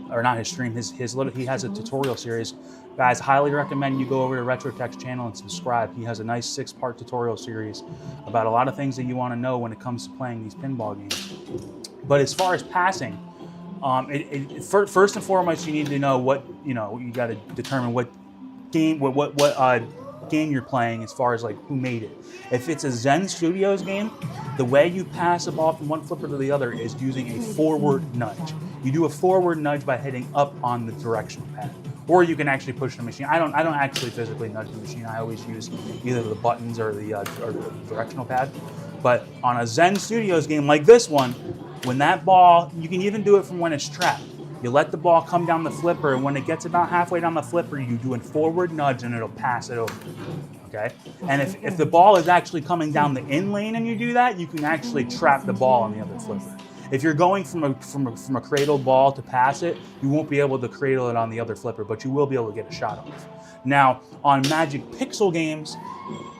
or not his stream, he has a tutorial series. Guys, highly recommend you go over to RetroTech's channel and subscribe. He has a nice 6-part tutorial series about a lot of things that you want to know when it comes to playing these pinball games. But as far as passing, first and foremost, you need to know what, you know, you got to determine what game, what game you're playing as far as like who made it. If it's a Zen Studios game, the way you pass a ball from one flipper to the other is using a forward nudge. You do a forward nudge by hitting up on the directional pad, or you can actually push the machine. I don't actually physically nudge the machine. I always use either the buttons or the directional pad. But on a Zen Studios game like this one, when that ball, you can even do it from when it's trapped. You let the ball come down the flipper, and when it gets about halfway down the flipper, you do a forward nudge and it'll pass it over. Okay? And if the ball is actually coming down the in lane and you do that, you can actually trap the ball on the other flipper. If you're going from a cradled ball to pass it, you won't be able to cradle it on the other flipper, but you will be able to get a shot off. Now, on Magic Pixel games,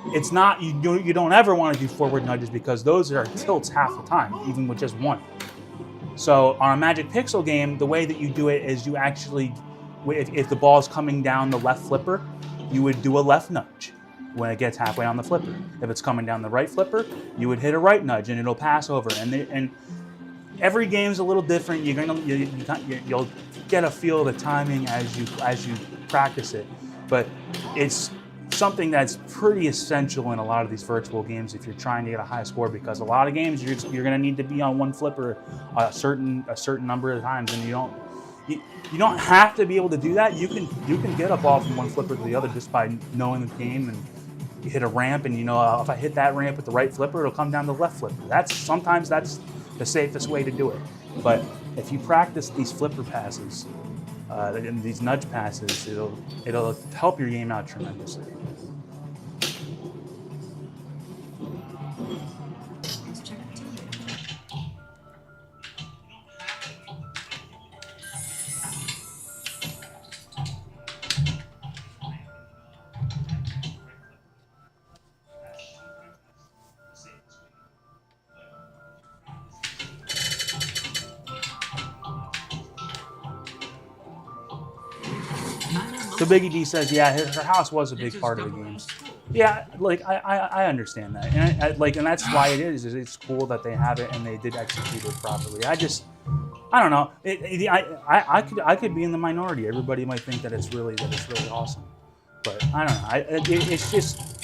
it's not, you don't ever want to do forward nudges because those are tilts half the time, even with just one. So on a Magic Pixel game, the way that you do it is you actually, if the ball is coming down the left flipper, you would do a left nudge when it gets halfway on the flipper. If it's coming down the right flipper, you would hit a right nudge and it'll pass over. And every game's a little different. You'll get a feel of the timing as you practice it, but it's something that's pretty essential in a lot of these virtual games if you're trying to get a high score, because a lot of games you're going to need to be on one flipper a certain number of times, and you don't have to be able to do that. You can get a ball from one flipper to the other just by knowing the game, and you hit a ramp, and you know, if I hit that ramp with the right flipper, it'll come down the left flipper. Sometimes that's the safest way to do it. But if you practice these flipper passes, and these nudge passes, it'll help your game out tremendously. So Biggie D says, yeah, her house was a big part of the games. Yeah, like I understand that, and and that's why it is it's cool that they have it and they did execute it properly. I don't know. I could be in the minority. Everybody might think that it's really awesome, but I don't know. It's just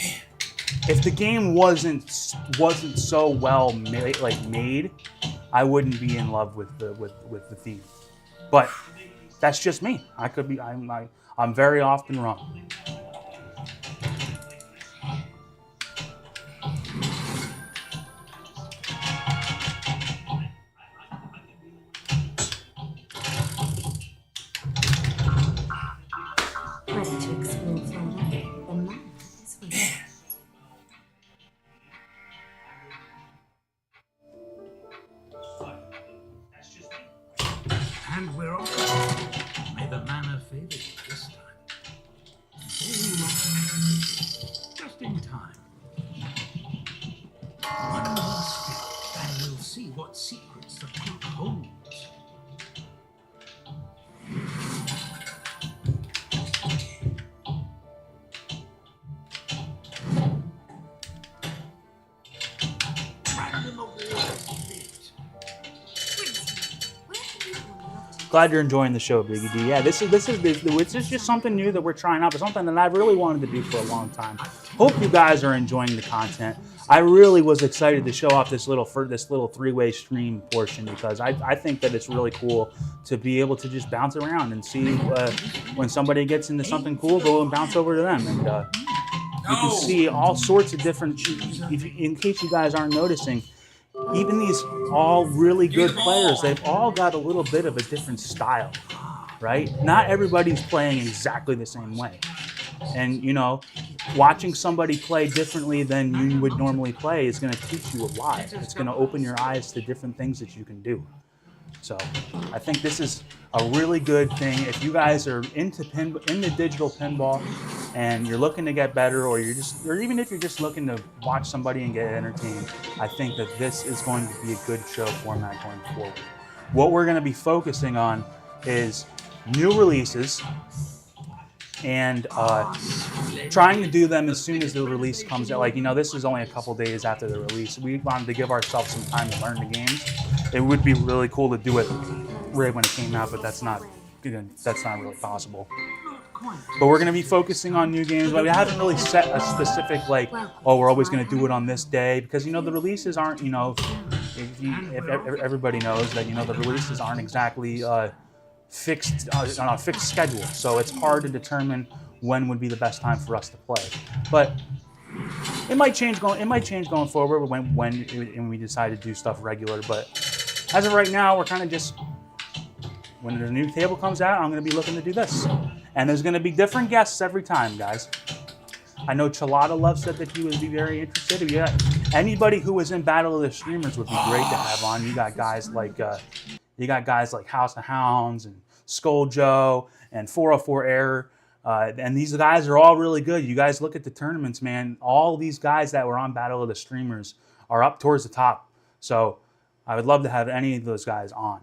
if the game wasn't so well made, I wouldn't be in love with the theme. But that's just me. I could be. I'm very often wrong.
Ready to explore further? The man is with you.
And we're off. May the manna favor you this time. Just in time. One more step, and we'll see what secrets the clock holds. Random award lit.
Glad you're enjoying the show, Biggie D. Yeah, this is just something new that we're trying out, but something that I've really wanted to do for a long time. Hope you guys are enjoying the content. I really was excited to show off this little three-way stream portion because I think that it's really cool to be able to just bounce around and see when somebody gets into something cool, go and bounce over to them. And you can see all sorts of different, in case you guys aren't noticing, even these all really good players, they've all got a little bit of a different style, right? Not everybody's playing exactly the same way. And, you know, watching somebody play differently than you would normally play is going to teach you a lot. It's going to open your eyes to different things that you can do. So I think this is a really good thing. If you guys are into digital pinball and you're looking to get better, or even if you're just looking to watch somebody and get entertained, I think that this is going to be a good show format going forward. What we're going to be focusing on is new releases and trying to do them as soon as the release comes out. Like, you know, this is only a couple days after the release. We wanted to give ourselves some time to learn the games. It would be really cool to do it right when it came out, but that's not really possible. But we're going to be focusing on new games. But we haven't really set a specific, like, oh, we're always going to do it on this day, because, you know, the releases aren't, you know, if everybody knows that, you know, the releases aren't exactly fixed on a fixed schedule, so it's hard to determine when would be the best time for us to play. But it might change going forward when we decide to do stuff regular. But as of right now, we're kind of just, when the new table comes out, I'm going to be looking to do this, and there's going to be different guests every time, guys. I know Chalada Love said that he would be very interested. Yeah, anybody who was in Battle of the Streamers would be great to have on. You got guys like House of Hounds and Skull Joe and 404 Error. And these guys are all really good. You guys look at the tournaments, man. All these guys that were on Battle of the Streamers are up towards the top. So I would love to have any of those guys on.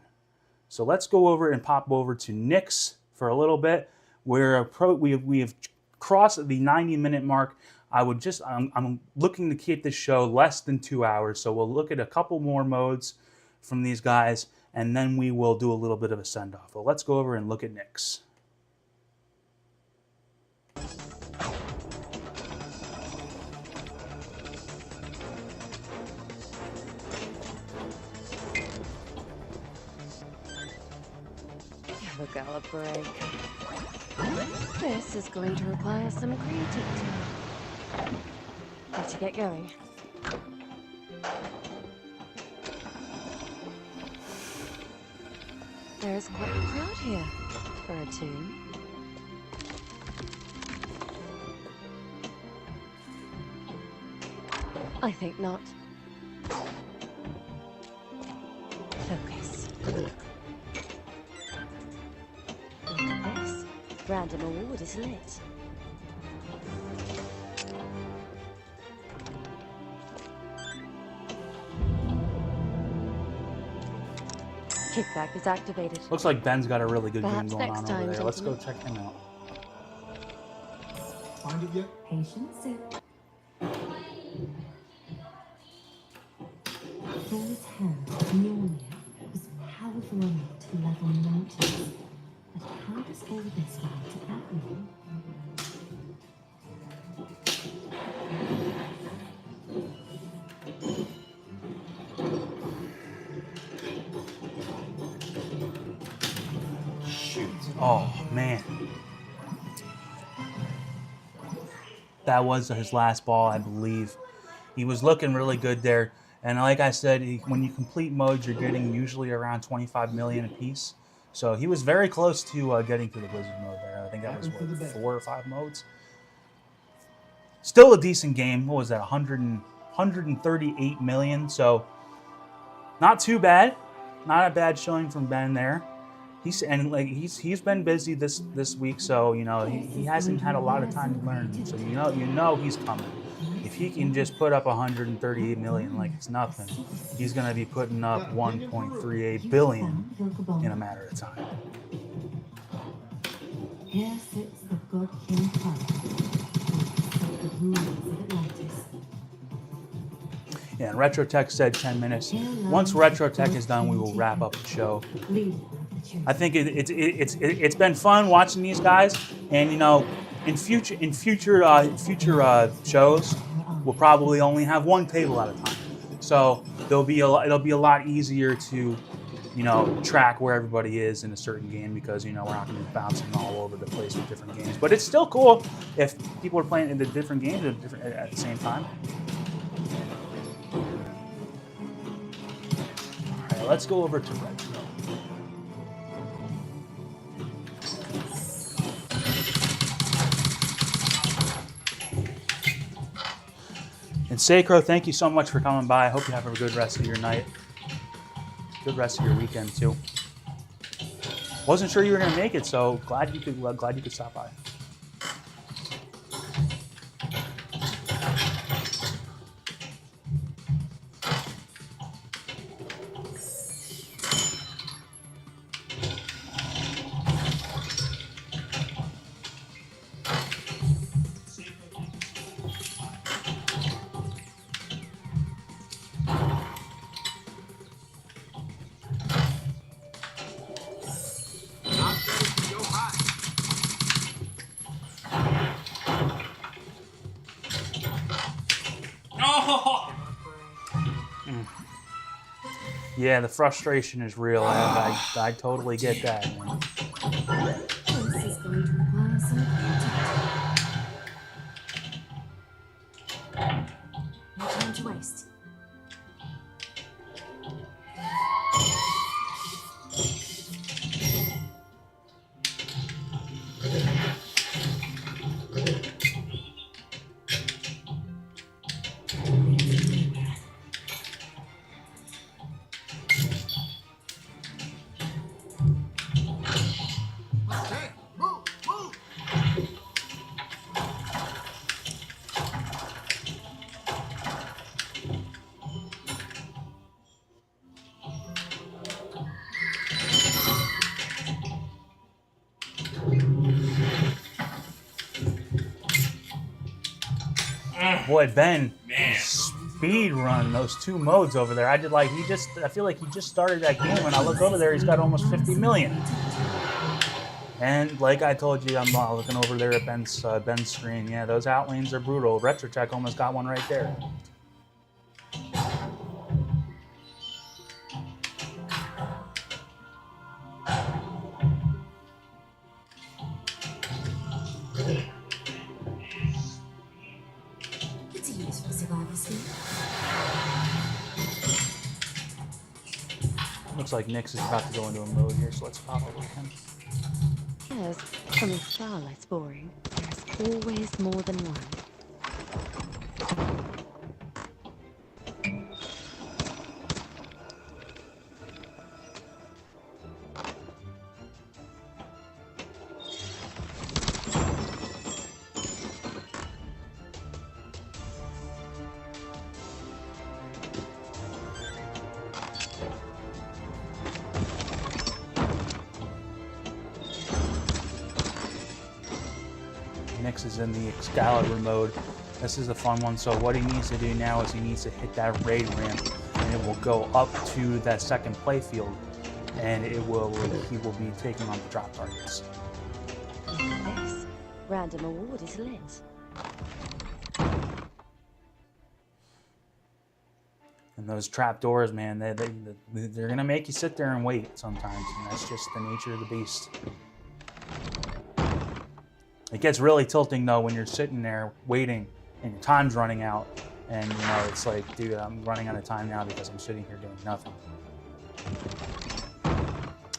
So let's go over and pop over to Nix for a little bit. We have crossed the 90-minute mark. I'm looking to keep this show less than 2 hours. So we'll look at a couple more modes from these guys, and then we will do a little bit of a send-off. Well, let's go over and look at Nix.
Have a gallop break. This is going to require some creativity. Better get going. There's quite a crowd here for a tune. I think not. Focus. Look at this. Random award is lit. Kickback is activated.
Looks like Ben's got a really good game
Perhaps
going
next
on
time,
over there. Let's go
gentlemen.
check him out.
find it yet?
Patience. For his hand, Mjolnir was powerful enough to level mountains. But how does all this relate to Batman?
Shoot. Oh, man. That was his last ball, I believe. He was looking really good there. And like I said, when you complete modes, you're getting usually around 25 million a piece. So he was very close to getting to the Wizard mode there. I think that was, what, 4 or 5 modes? Still a decent game. What was that, 138 million? So not too bad. Not a bad showing from Ben there. He's been busy this week, so you know he hasn't had a lot of time to learn. So you know he's coming. If he can just put up 138 million like it's nothing, he's going to be putting up 1.38 billion in a matter of time.
Here sits the God King the rulers of Atlantis.
Yeah, and RetroTech said 10 minutes. Once RetroTech is done, we will wrap up the show. I think it's been fun watching these guys, and you know, in future shows, we'll probably only have one table at a time. So it'll be a lot easier to, you know, track where everybody is in a certain game because you know we're not going to be bouncing all over the place with different games. But it's still cool if people are playing in the different games at the same time. All right, let's go over to Retro. And Sacro, thank you so much for coming by. I hope you have a good rest of your night. Good rest of your weekend too. Wasn't sure you were gonna make it, so glad you could stop by. Yeah, the frustration is real. I totally get that, man.
This is going to require some thinking. No time to waste.
Boy, Ben, speed run those 2 modes over there. I feel like he just started that game. When I look over there, he's got almost 50 million. And like I told you, I'm looking over there at Ben's screen. Yeah, those outlanes are brutal. RetroTech almost got one right there.
It's a useful survival skill.
Looks like Nix is about to go into a mode here, so let's pop over him.
There's something far less boring. There's always more than one.
Nix is in the Excalibur mode. This is a fun one. So what he needs to do now is he needs to hit that raid ramp, and it will go up to that second playfield, and he will be taking on the drop targets.
This random award is lit.
And those trap doors, man, they're gonna make you sit there and wait sometimes, and that's just the nature of the beast. It gets really tilting though when you're sitting there waiting and your time's running out, and you know it's like, dude, I'm running out of time now because I'm sitting here doing nothing.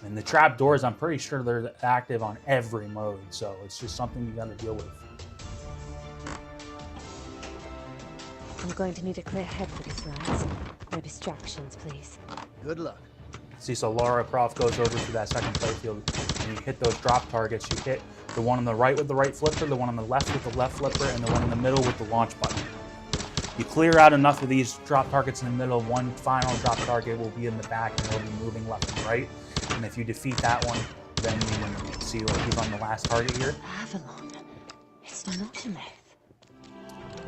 And the trap doors, I'm pretty sure they're active on every mode, so it's just something you got to deal with.
I'm going to need a clear head for this, lads. No distractions, please.
Good luck.
See, so Lara Croft goes over to that second playfield, and you hit those drop targets. You hit the one on the right with the right flipper, the one on the left with the left flipper, and the one in the middle with the launch button. You clear out enough of these drop targets in the middle, one final drop target will be in the back, and it'll be moving left and right. And if you defeat that one, then you win. See, like he's on the last target here.
Avalon. It's not a myth.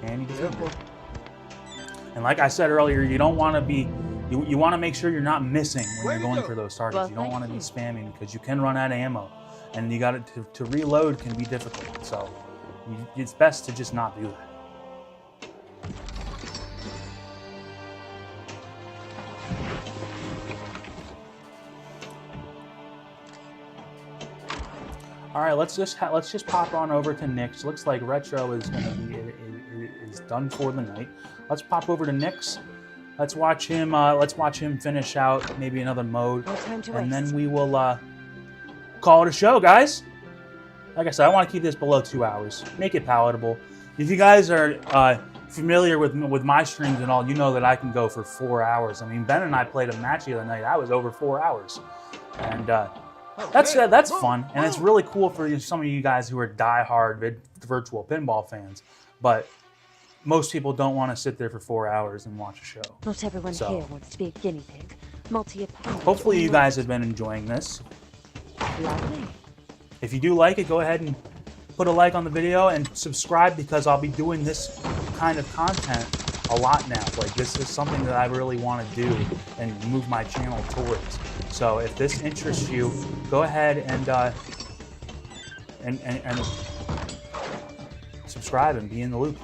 And he defeated it. And like I said earlier, you don't want to be, you want to make sure you're not missing when you're going for those targets.
Well,
you don't want to be
thank
spamming because you can run out of ammo, and you got it to reload can be difficult. So it's best to just not do that. All right, let's just pop on over to Nix. Looks like Retro is going to be is done for the night. Let's pop over to Nix. Let's watch him. Finish out maybe another mode,
No time to
and then
waste.
we will call it a show, guys. Like I said, I want to keep this below 2 hours. Make it palatable. If you guys are familiar with my streams and all, you know that I can go for 4 hours. I mean, Ben and I played a match the other night. I was over 4 hours, and that's fun, and it's really cool for some of you guys who are diehard virtual pinball fans. But most people don't want to sit there for 4 hours and watch a show.
Not everyone
So-
here wants to be a guinea pig. Multi-opponent.
Hopefully, you guys have been enjoying this.
Lovely.
If you do like it, go ahead and put a like on the video and subscribe, because I'll be doing this kind of content a lot now. Like, this is something that I really want to do and move my channel towards. So if this interests you, go ahead and subscribe and be in the loop.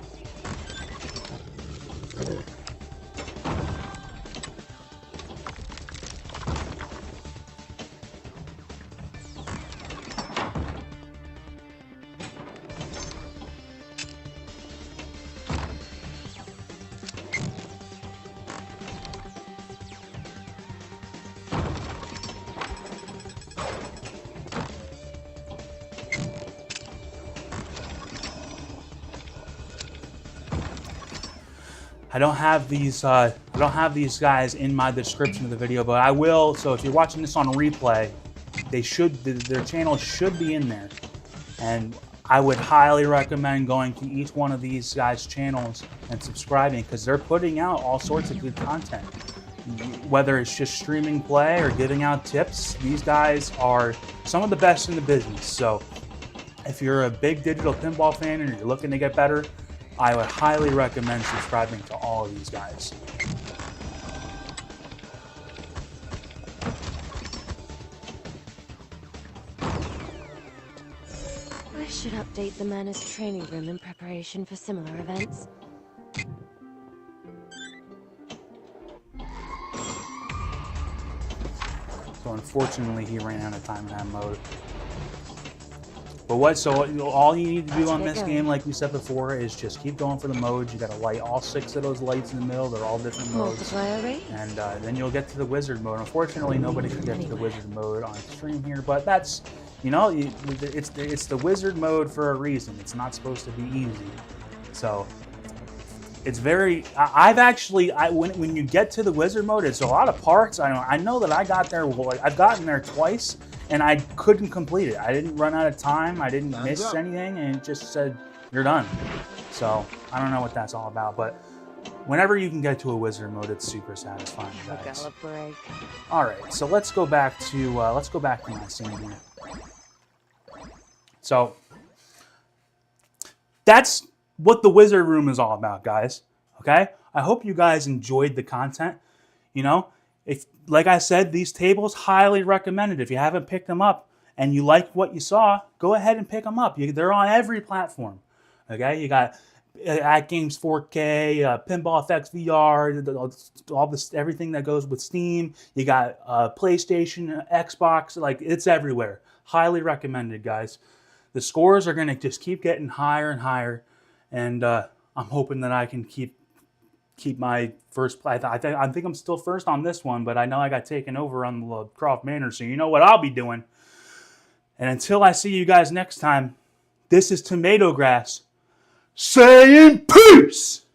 I don't have these guys in my description of the video, but I will. So if you're watching this on replay, their channel should be in there, and I would highly recommend going to each one of these guys' channels and subscribing, because they're putting out all sorts of good content. Whether it's just streaming play or giving out tips, these guys are some of the best in the business. So if you're a big digital pinball fan and you're looking to get better, I would highly recommend subscribing to all of these guys.
I should update the Manners training room in preparation for similar events.
So unfortunately, he ran out of time in that mode. But so all you need to do on this game, like we said before, is just keep going for the modes. You got to light all 6 of those lights in the middle. They're all different modes.
Multiplier rate.
And then you'll get to the wizard mode. Unfortunately, nobody can get to the wizard mode on stream here, but that's, it's the wizard mode for a reason. It's not supposed to be easy. So it's very, when you get to the wizard mode, it's a lot of parts. I know that I got there, I've gotten there twice, and I couldn't complete it. I didn't run out of time. I didn't miss anything, and it just said, you're done. So I don't know what that's all about, but whenever you can get to a wizard mode, it's super satisfying, guys.
Break.
All right, so let's go back to my scene here. So that's what the Wizard Room is all about, guys. Okay? I hope you guys enjoyed the content. You know, if, like I said, these tables, highly recommended. If you haven't picked them up and you like what you saw, go ahead and pick them up. They're on every platform. Okay? You got At Games 4K, Pinball FX VR, all this, everything that goes with Steam. You got PlayStation, Xbox, like it's everywhere. Highly recommended, guys. The scores are going to just keep getting higher and higher, and I'm hoping that I can keep my first place. I think I'm still first on this one, but I know I got taken over on the Croft Manor, so you know what I'll be doing. And until I see you guys next time, this is TomatoGrass saying peace!